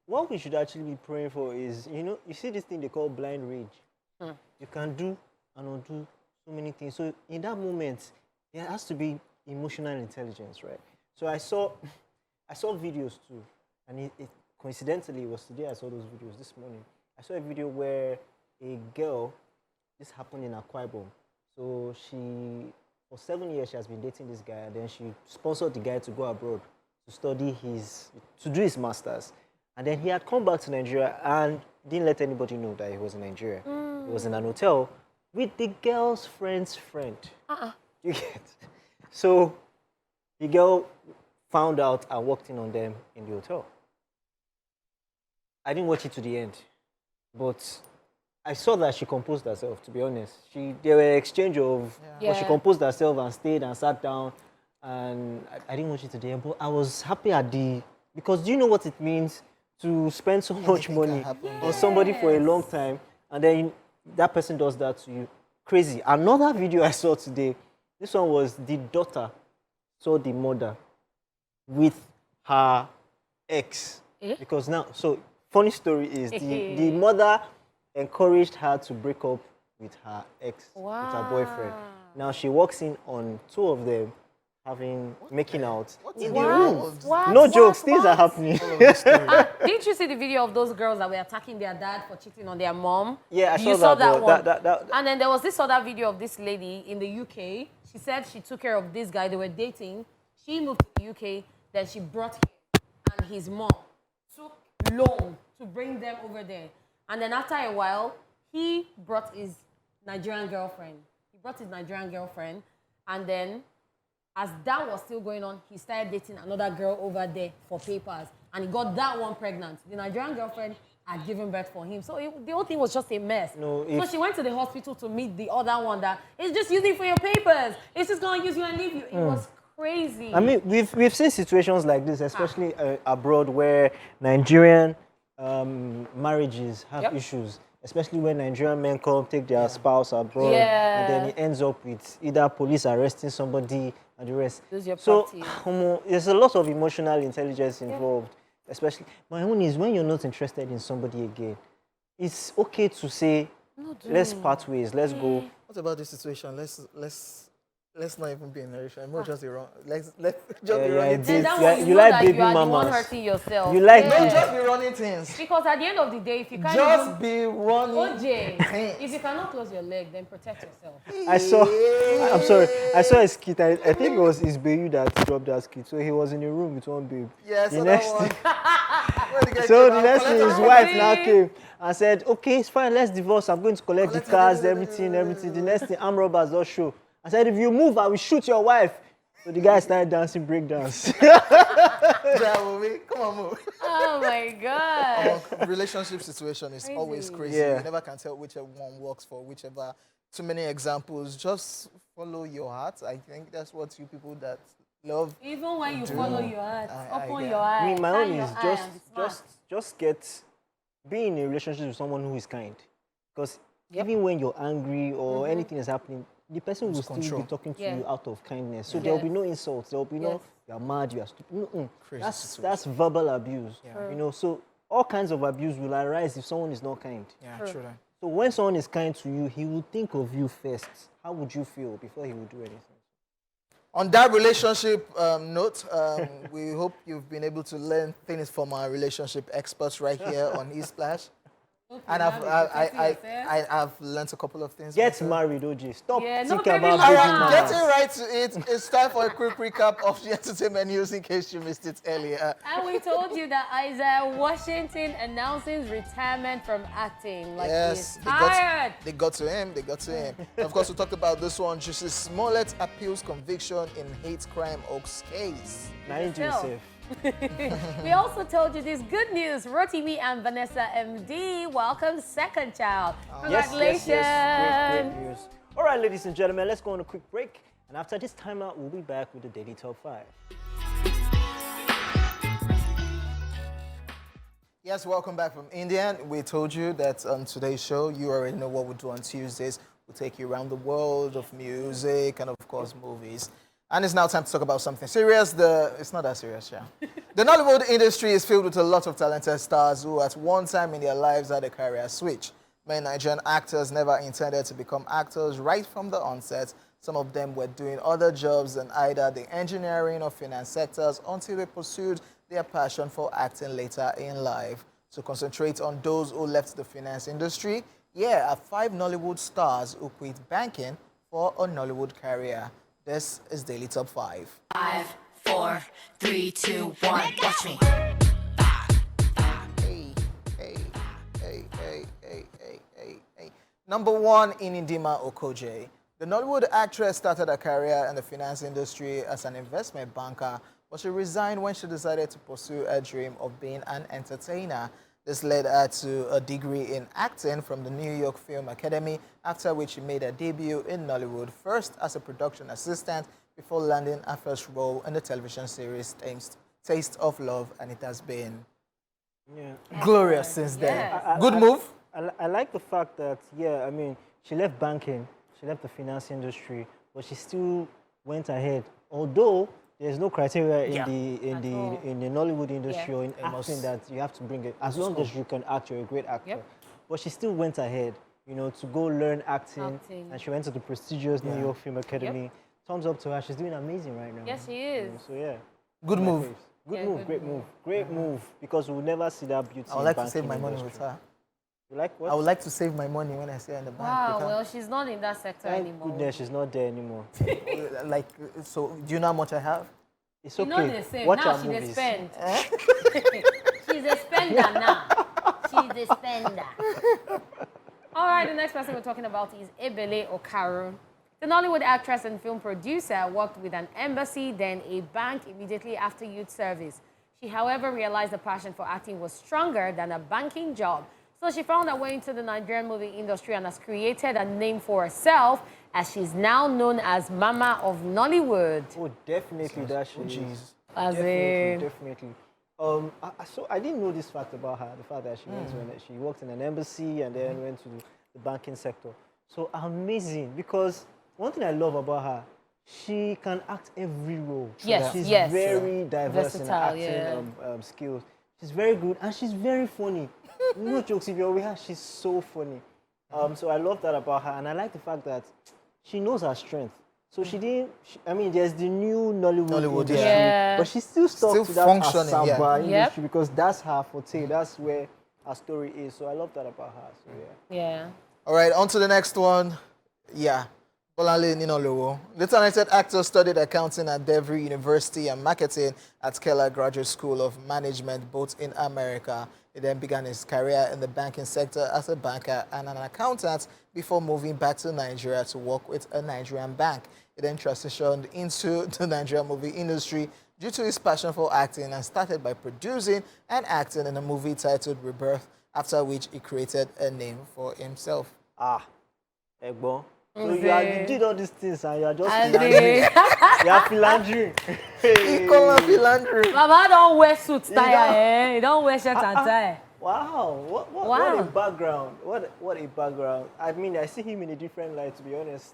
what we should actually be praying for is, you see this thing they call blind rage. You can do and undo so many things. So in that moment, there has to be emotional intelligence, right? So I saw videos too, and it coincidentally it was today I saw those videos this morning. I saw a video where a girl, this happened in Akwa Ibom. So for 7 years she has been dating this guy, and then she sponsored the guy to go abroad to do his masters. And then he had come back to Nigeria and didn't let anybody know that he was in Nigeria. He was in an hotel with the girl's friend's friend. You get? So the girl found out and walked in on them in the hotel. I didn't watch it to the end, but I saw that she composed herself, to be honest. There were exchange of, but she composed herself and stayed and sat down, and I didn't watch it to the end, but I was happy because do you know what it means to spend so much money on somebody for a long time, and then that person does that to you? Crazy. Another video I saw today, this one was the daughter saw the mother with her ex. Because now, so funny story is the mother encouraged her to break up with her ex, with her boyfriend. Now she walks in on two of them making out in the room. No jokes, things are happening. Didn't you see the video of those girls that were attacking their dad for cheating on their mom? Yeah, I saw that one. That. And then there was this other video of this lady in the UK. She said she took care of this guy. They were dating. She moved to the UK. Then she brought him and his mom. Took long to bring them over there. And then after a while, he brought his Nigerian girlfriend. And then as that was still going on, he started dating another girl over there for papers. And he got that one pregnant. The Nigerian girlfriend had given birth for him. So the whole thing was just a mess. So she went to the hospital to meet the other one that is just using for your papers. It's just going to use you and leave you. It was crazy. I mean, we've seen situations like this, especially abroad, where Nigerian marriages have issues. Especially when Nigerian men come take their spouse abroad, and then it ends up with either police arresting somebody and the rest. So there's a lot of emotional intelligence involved, especially. My own is when you're not interested in somebody again, it's okay to say, let's part ways, let's go. What about this situation? Let's not even be in a relation. I'm not just the wrong. Let's just be running things. You like baby mamas. Hurting yourself. You like Don't just be running things. Because at the end of the day, if you can't just be running things. If you cannot close your leg, then protect yourself. I saw a skit. I think it was Isbeyu that dropped that skit. So he was in a room with one babe. Yes, the next thing, his wife now came and said, okay, it's fine, let's divorce. I'm going to collect the cars, everything. The next thing, armed robbers don't show. I said, if you move, I will shoot your wife. So the guy started dancing breakdance. Come on, move. Oh my God. Relationship situation is always crazy. Yeah. You never can tell whichever one works for whichever. Too many examples. Just follow your heart. I think that's what you people that love. Even when you follow your heart, open your eyes. I mean, my own is be in a relationship with someone who is kind. Because even when you're angry or anything is happening, the person will still control. be talking to Yeah. you out of kindness. So there will be no insults. There will be no, Yes. you're mad, you're stupid. Crazy That's situation. verbal abuse. Yeah. You know, so all kinds of abuse will arise if someone is not kind. Yeah, true. That. So when someone is kind to you, he will think of you first. How would you feel before he would do anything? On that relationship note, we hope you've been able to learn things from our relationship experts right here on ESplash. And I've learned a couple of things. Get myself. married, OJ. Stop Yeah, no, thinking baby, about all baby right, mamas. Getting right to it, it's time for a quick recap of the entertainment news in case you missed it earlier. And we told you that Isaiah Washington announcing his retirement from acting. Like Yes, he's tired. they got to him. And of course, we talked about this one. Justice Smollett appeals conviction in hate crime Oaks case. Now you do Still. safe. We also told you this good news. Rotimi and Vanessa MD welcome second child. Congratulations. Yes. Great news. All right, ladies and gentlemen, let's go on a quick break. And after this timeout, we'll be back with the Daily Top 5. Yes, welcome back from India. We told you that on today's show, you already know what we do on Tuesdays. We'll take you around the world of music and, of course, movies. And it's now time to talk about something serious. It's not that serious, yeah. The Nollywood industry is filled with a lot of talented stars who at one time in their lives had a career switch. Many Nigerian actors never intended to become actors right from the onset. Some of them were doing other jobs in either the engineering or finance sectors until they pursued their passion for acting later in life. To concentrate on those who left the finance industry, here are 5 Nollywood stars who quit banking for a Nollywood career. This is Daily Top 5. 5, 4, 3, 2, 1. Watch me. Hey. Number 1, Inindima Okoje. The Nollywood actress started her career in the finance industry as an investment banker, but she resigned when she decided to pursue her dream of being an entertainer. This led her to a degree in acting from the New York Film Academy, after which she made her debut in Nollywood, first as a production assistant before landing her first role in the television series Taste of Love, and it has been glorious since then. Good move. I like the fact that, I mean, she left banking, she left the finance industry, but she still went ahead. Although there's no criteria in the Nollywood industry or in acting that you have to bring it. As long as you can act, you're a great actor. Yep. But she still went ahead, you know, to go learn acting. And she went to the prestigious New York Film Academy. Yep. Thumbs up to her. She's doing amazing right now. Yes, she is. So yeah. Good move. Good move. Great move. Great move. Because we'll never see that beauty. I would like in to save my banking money industry. with her. You like what? I would like to save my money when I see her in the bank. Wow, because- well, she's not in that sector Thank anymore. goodness she's not there anymore. Like, so do you know how much I have? It's You okay. know the same. Watch Now our she's a movies. spend. She's a spender now. She's a spender. All right, the next person we're talking about is Ebele Okaru. The Nollywood actress and film producer worked with an embassy, then a bank immediately after youth service. She, however, realized the passion for acting was stronger than a banking job. So she found her way into the Nigerian movie industry and has created a name for herself, as she's now known as Mama of Nollywood. Oh, definitely that she is. Jesus. As in, Definitely. So I didn't know this fact about her, the fact that she worked in an embassy and then went to the banking sector. So amazing, because one thing I love about her, she can act every role. Yes, She's yes. very diverse in her Versatile, acting skills. She's very good and she's very funny. No jokes, if you're with her, she's so funny. So I love that about her, and I like the fact that she knows her strength. So she didn't. I mean, there's the new Nollywood industry, yeah. but she still stuck Still to that functioning, Asaba yeah. industry because that's her forte. That's where her story is. So I love that about her. So yeah. All right, on to the next one. Yeah. Bolanle Ninolowo. The talented actor studied accounting at Devry University and marketing at Keller Graduate School of Management, both in America. He then began his career in the banking sector as a banker and an accountant before moving back to Nigeria to work with a Nigerian bank. He then transitioned into the Nigerian movie industry due to his passion for acting and started by producing and acting in a movie titled Rebirth, after which he created a name for himself. Egbon. So you did all these things and you are just Andre. you are philandering. Equal and philandry. Baba don't wear suit tie, eh? He don't wear shirt and tie. Wow, what a background. What a background. I mean, I see him in a different light, to be honest.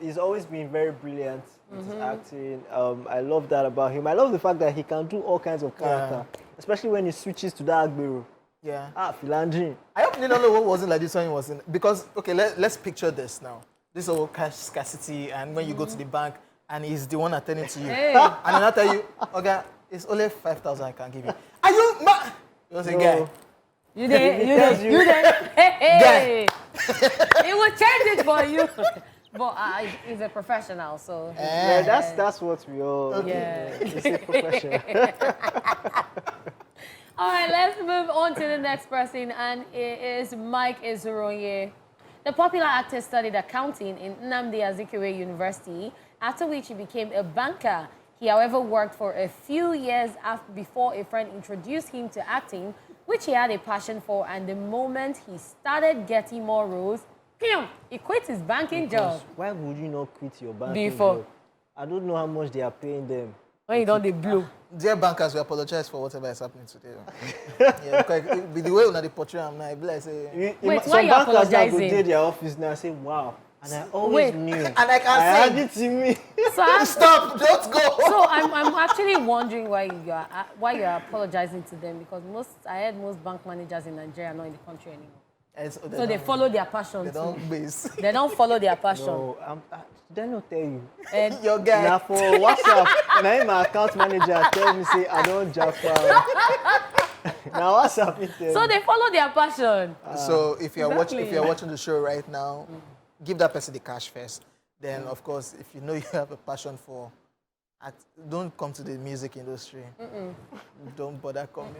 He's always been very brilliant with his acting. I love that about him. I love the fact that he can do all kinds of character, especially when he switches to that Agbero. Yeah. Philandering. I hope you don't know what wasn't like this when he was in. Because, okay, let's picture this now. This whole cash scarcity, and when you go to the bank, and he's the one attending to you. Hey. And then I tell you, okay, it's only 5,000 I can give you. Are you mad? You say, guy. You there? You there? Hey! He will change it for you. But he's a professional, so. Yeah, that's what we all. Yeah. It's a professional. All right, let's move on to the next person, and it is Mike Ezuronye. The popular actor studied accounting in Nnamdi Azikiwe University, after which he became a banker. He, however, worked for a few years before a friend introduced him to acting, which he had a passion for, and the moment he started getting more roles, he quit his banking job. Why would you not quit your bank Before. job? I don't know how much they are paying them. When you don't, they blow. Dear bankers, we apologize for whatever is happening today. Yeah, because with the way they portray him now, I be like, say, Wait, some why you bankers that go apologizing? to their office now say, wow. And I always Wait. knew. And I can I had say, it in me. So stop, don't go. So I'm actually wondering why you are apologizing to them, because I heard most bank managers in Nigeria are not in the country anymore. So they follow their passion They too. don't base. They don't follow their passion. No, did I not tell you? And Your guy. Now for WhatsApp, now my account manager tell me say I don't jaffa. Now WhatsApp it tell so me. they follow their passion. So if you're Exactly. watching the show right now, give that person the cash first. Then of course, if you know you have a passion for don't come to the music industry. Don't bother coming.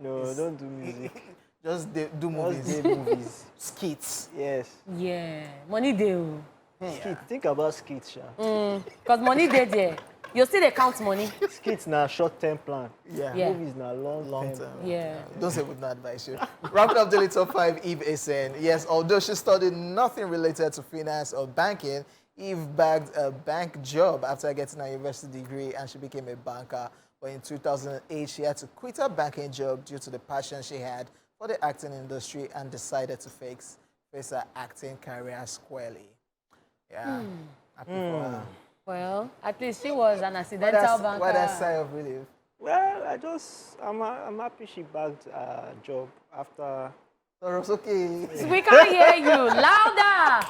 No, don't do music. Just do movies. Just do movies. Skits. Yes. Yeah, money deal. Skits. Think about skits, Sha. Because money there. You still they count money. Skits now short-term plan. Yeah. Yeah. Movies now long Term. Yeah. Don't say would not advise you. Wrapping up daily top 5, Eve is saying, yes, although she studied nothing related to finance or banking, Eve bagged a bank job after getting a university degree, and she became a banker. But in 2008, she had to quit her banking job due to the passion she had for the acting industry and decided to face her acting career squarely. Yeah. Happy for her. Well, at least she was an accidental banker. Why that sigh of relief? Well, I'm happy she bagged a job after. Oh, it's okay. We can't hear you. Louder.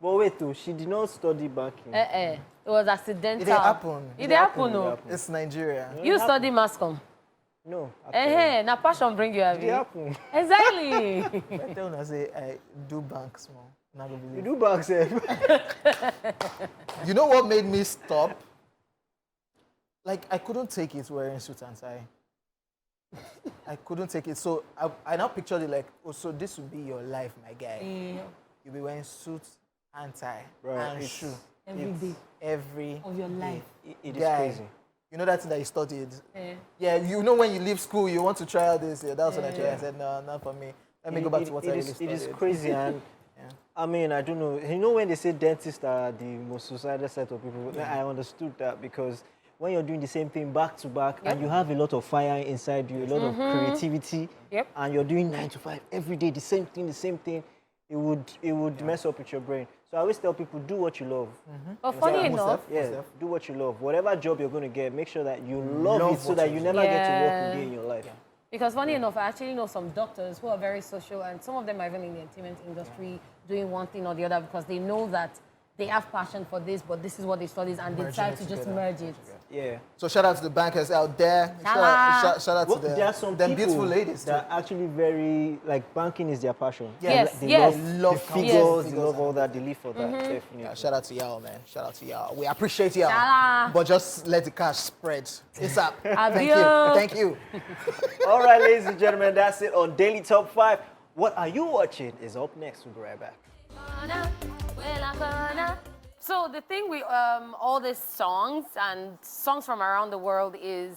But wait, too, she did not study banking. It was accidental. It didn't happen. It didn't happen, no. It's Nigeria. You study mass com. No. Now passion bring you It happy. happened. Exactly. I tell you, I say, I do banks more. Not gonna You believe. do bank sef. You know what made me stop? Like, I couldn't take it wearing suit and tie. I couldn't take it. So I now pictured it like, oh, so this would be your life, my guy. You'll be wearing suit and tie and it's- shoe Every day every of your life. It is Guy. crazy. You know that thing that you studied? Yeah. Yeah, you know when you leave school, you want to try out this. Yeah, that's what I tried. I said, no, not for me. Let me go back to what I really studied. It is crazy, and Yeah. I mean, I don't know. You know when they say dentists are the most suicidal set of people, I understood that, because when you're doing the same thing back to back and you have a lot of fire inside you, a lot of creativity, Yep. and you're doing 9 to 5 every day, the same thing, it would mess up with your brain. So I always tell people, do what you love. But funny enough, Yeah, do what you love. Whatever job you're going to get, make sure that you love it so that you never get to work a day in your life. because funny enough, I actually know some doctors who are very social, and some of them are even in the entertainment industry doing one thing or the other because they know that they have passion for this, but this is what they study, and they decide to just merge it. Yeah. So shout out to the bankers out there. Shout out to There are some them people beautiful ladies too. that are actually very, like, banking is their passion. Yes, They yes. love Love the counting figures, figures they love all and that, they live for that, definitely. Yeah, shout out to y'all, man. Shout out to y'all. We appreciate y'all. Shala. But just let the cash spread. It's up. Thank you. Adios. Thank you. All right, ladies and gentlemen, that's it on Daily Top 5. What are you watching is up next. We'll be right back. So the thing with all these songs and songs from around the world is,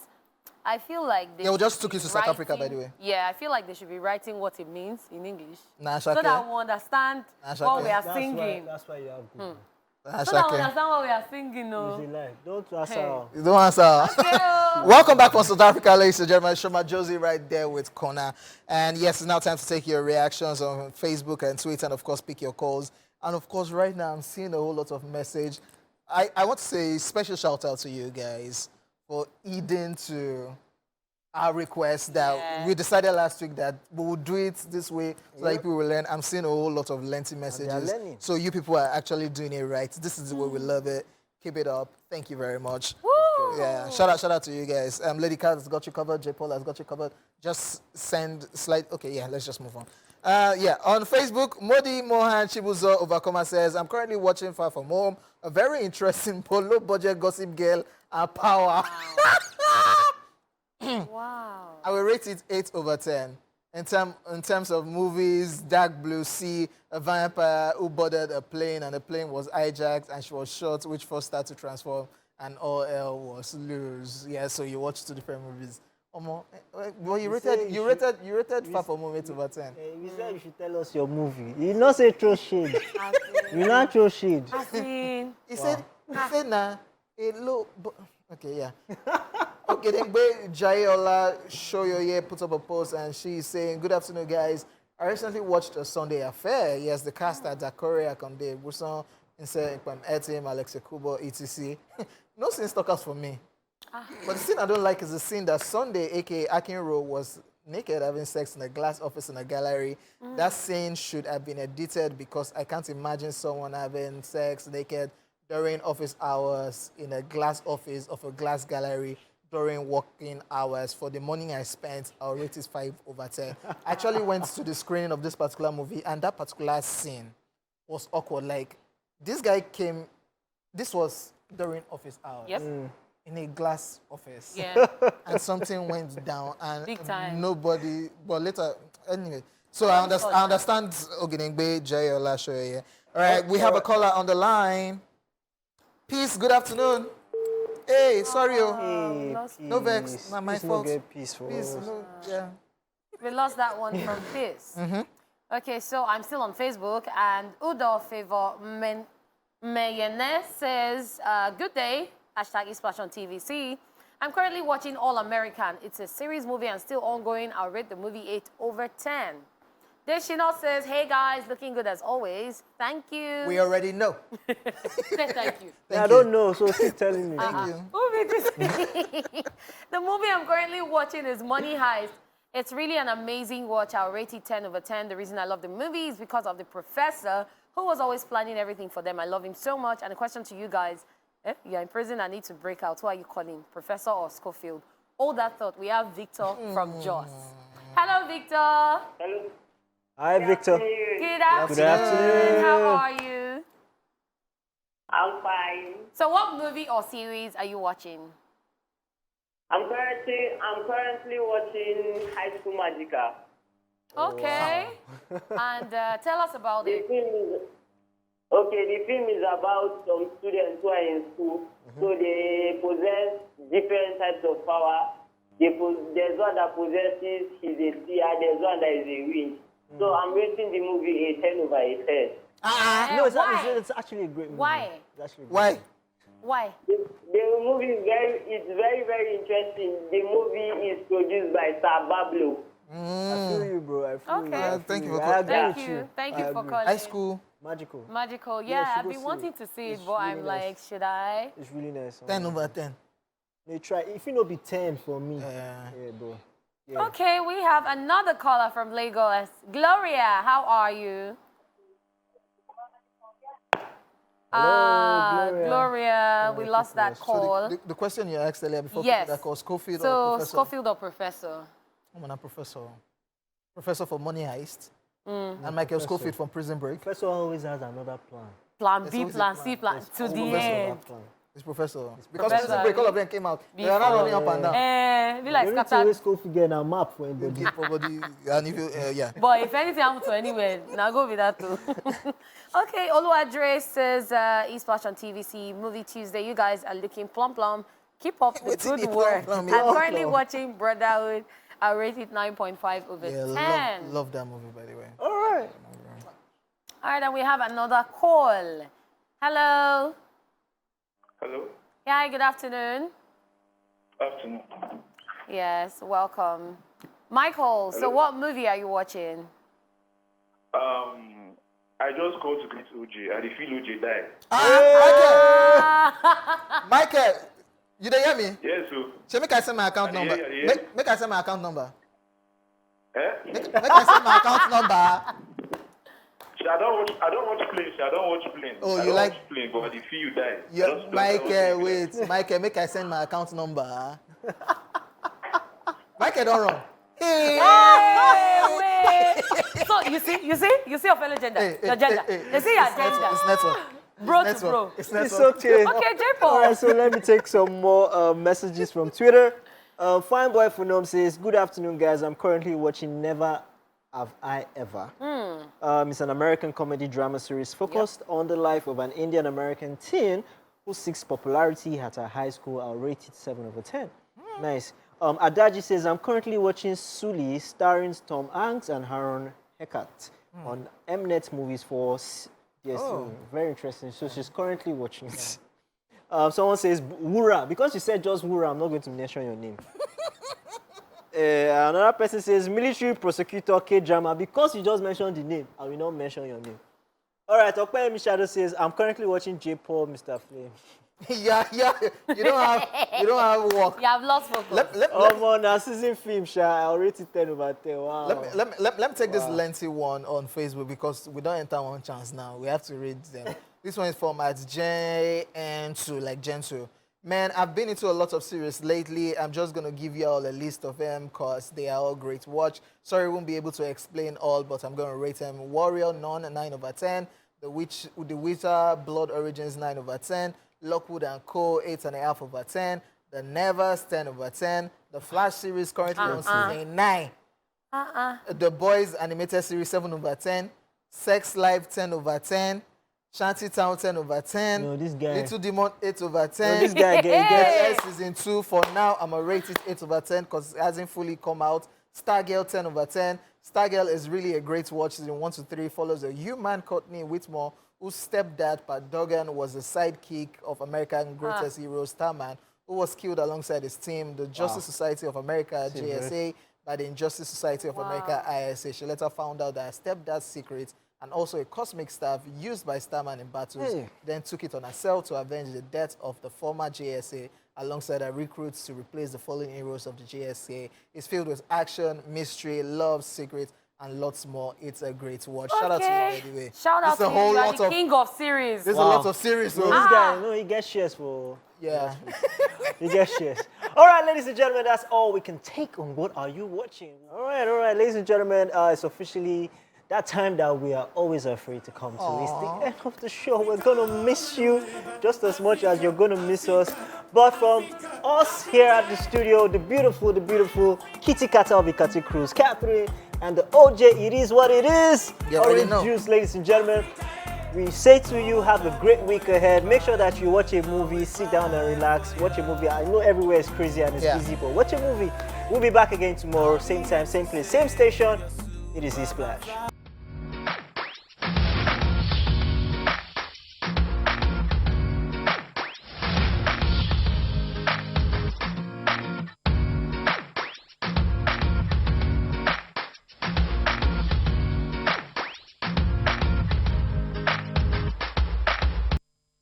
I feel like they Yeah, we should just took be you to South Africa, by the way. Yeah, I feel like they should be writing what it means in English, Nah, so Shake. that we understand Nah, what Shake. we are singing. That's why you have Google. Nah, So that we Shake. understand what we are singing. It's No. a lie. Don't answer. Hey. You don't answer. Welcome back from South Africa, ladies and gentlemen. Shoma Josie right there with Kona. And yes, it's now time to take your reactions on Facebook and Twitter, and of course, pick your calls. And of course, right now I'm seeing a whole lot of message. I want to say special shout out to you guys for heeding to our request that Yeah. we decided last week that we will do it this way so that people will learn. I'm seeing a whole lot of lengthy messages. learning. So you people are actually doing it right. This is the way we love it. Keep it up. Thank you very much. Woo! Yeah, shout out to you guys. Lady Cat has got you covered. J. Paul has got you covered. Just send slide. Okay, yeah, let's just move on. Yeah, on Facebook, Modi Mohan Chibuzo Overcomer says, I'm currently watching Far From Home, a very interesting low budget gossip girl and power. Wow. I will rate it 8 over 10. In terms of movies, Dark Blue Sea, a vampire who boarded a plane and the plane was hijacked and she was shot, which forced her to transform and all hell was loose. Yeah, so you watched 2 different movies. Well, you rated Far From Home 8 over 10. You said you should tell us your movie. You not say throw shade. You not throw shade. He said, nah, it look. Okay, yeah. Okay, then Jayola Shoyoye put up a post and she's saying, good afternoon, guys. I recently watched A Sunday Affair. Yes, the cast at Dakore Akonde, Buson, Inse Ekpam Etim, Alex Kubo, etc. No scene stalkers for me. But the scene I don't like is the scene that Sunday, aka Akinro, was naked having sex in a glass office in a gallery. That scene should have been edited because I can't imagine someone having sex naked during office hours in a glass office of a glass gallery during working hours. For the money I spent, I'll rate it 5 over 10. I actually went to the screening of this particular movie, and that particular scene was awkward. Like, this guy came, this was during office hours. Yep. In a glass office. Yeah. And something went down, and Big time. nobody, but later, anyway. So I understand Ogenengbe, Jay, Olasho, yeah. All right, we have a caller on the line. Peace, good afternoon. Hey, sorry, Hey, no vex, peace. not my Peace no fault. get peace for Peace, us. no, yeah. We lost that one from Fizz. Okay, so I'm still on Facebook, and Udo Favor Mayene says, good day, hashtag ESplash on TVC. I'm currently watching All American. It's a series movie and still ongoing. I'll rate the movie 8 over 10. Deshino says, hey guys, looking good as always. Thank you. We already know. Say thank you. I don't know, so keep telling me. Thank you. Who made this? The movie I'm currently watching is Money Heist. It's really an amazing watch. I'll rate it 10 over 10. The reason I love the movie is because of the professor who was always planning everything for them. I love him so much. And a question to you guys, you're in prison, I need to break out. Who are you calling, Professor or Schofield? All that thought. We have Victor from Jos. Hello, Victor. Hello. Hi, Victor. Good afternoon. Good afternoon. How are you? I'm fine. So what movie or series are you watching? I'm currently watching High School Magical. Okay. And tell us about The it. film is about some students who are in school. So they possess different types of power. There's one that possesses, he's a seer, there's one that is a winch. So I'm rating the movie a 10 over a 10. No, Why? it's actually a great movie. Why? It's actually a great Why? Why? The movie is very interesting. The movie is produced by Sir Bablo. I feel you, bro. I feel Okay. you. I Thank feel you for I agree Thank with you. Thank you I for agree. calling. High school, Magical. Magical. Yeah, Yeah, you I've should been go wanting see it. to see it, It's but I'm really like, nice. should I? It's really nice. 10 over 10. They try. If it not be 10 for me, Yeah. yeah, bro. Yeah. Okay, we have another caller from Lagos. Gloria, how are you? Hello, Gloria. Gloria, we lost that So call. the question you asked earlier before Yes. that called Schofield or So, Professor? Schofield or Professor? I'm a professor. Professor for Money Heist. And Michael Schofield from Prison Break. Professor always has another plan. Plan There's B, always a plan plan. C, plan There's to always the another end. plan. It's Professor. Because Professor, Prison Break, all of them came out. They are not running up and down. Be like You need to scattered. always go figure a map for anybody. Give everybody, and if you, yeah. But if anything happens to anywhere, now go with that too. Okay, Oluwadre says ESplash on TVC, Movie Tuesday. You guys are looking plum plum. Keep up the What's in good the work. plum I'm plum? Yeah. currently watching Brotherhood. I rate it 9.5 over 10. Yeah, love that movie, by the way. All right. All right, and we have another call. Hello. Hello. Hi, good afternoon. Afternoon. Yes, welcome. Michael, so Hello. what movie are you watching? I I just called to greet OJ, and I feel OJ die. Michael, you don't hear me? Yes, so. Shall make I send my account number? Yeah. Make I send my account number. Eh? Make I send my account number. I don't watch planes. I don't watch planes. Oh, I you don't like- watch planes, but I feel you die. Yeah, Michael, wait. Michael, make I send my account number. Michael, don't run. Hey! So you see your fellow gender, your gender. You see your gender. It's network. Bro to Network. bro. It's It's network. okay. Okay, J-Paul. All right, so let me take some more messages from Twitter. Fine Boy Phenom says, good afternoon, guys. I'm currently watching Never Have I Ever. It's an American comedy drama series focused on the life of an Indian-American teen who seeks popularity at her high school. I'll rate it 7 over 10. Nice. Adaji says, I'm currently watching Sully, starring Tom Hanks and Aaron Eckhart on Mnet Movies for DSTV. Very interesting. So she's currently watching it. Someone says, Wura. Because you said just Wura, I'm not going to mention your name. Another person says, military prosecutor K-drama. Because you just mentioned the name, I will not mention your name. All right, Okpeyemi Shadow says, I'm currently watching J-Paul, Mr. Flame. Yeah. You don't have work. You have lost focus. Season film, I'll rate it 10 over 10. Wow. Let me take this lengthy one on Facebook because we don't enter one chance now. We have to read them. This one is from at JN2, like Gen2. Man, I've been into a lot of series lately. I'm just going to give you all a list of them because they are all great to watch. Sorry, I won't be able to explain all, but I'm going to rate them. Warrior Nun, 9 over 10. The Witcher, Blood Origins, 9 over 10. Lockwood and Co, 8.5 over 10. The Nevers, 10 over 10. The Flash series currently on season 9. The Boys animated series, 7 over 10. Sex Life, 10 over 10. Shantytown, 10 over 10. No, this guy. Little Demon, 8 over 10. No, this guy gets season 2. For now, I'm going to rate it 8 over 10 because it hasn't fully come out. Stargirl, 10 over 10. Stargirl is really a great watch. Season 1 to 3 follows a human Courtney Whitmore, whose stepdad, Pat Duggan, was the sidekick of American Greatest Hero Starman, who was killed alongside his team, the Justice Society of America, JSA, by the Injustice Society of America, ISA. She later found out that her stepdad's secret and also a cosmic staff used by Starman in battles, then took it on herself to avenge the death of the former JSA alongside her recruits to replace the fallen heroes of the JSA. It's filled with action, mystery, love, secrets, and lots more. It's a great watch. Shout out to you, by the way. Shout out to you. You are the king of series. There's a lot of series. So this guy, he gets shares for... Yeah. He gets shares. All right, ladies and gentlemen, that's all we can take on What Are You Watching? All right, ladies and gentlemen, it's officially that time that we are always afraid to come to. It's the end of the show. We're going to miss you just as much as you're going to miss us. But from us here at the studio, the beautiful Kitty Kataobi Kati Cruz, Catherine, and the OJ, it is what it is. Orange juice, ladies and gentlemen. We say to you, have a great week ahead. Make sure that you watch a movie, sit down and relax. Watch a movie. I know everywhere is crazy and it's busy, but watch a movie. We'll be back again tomorrow, same time, same place, same station. It is ESplash.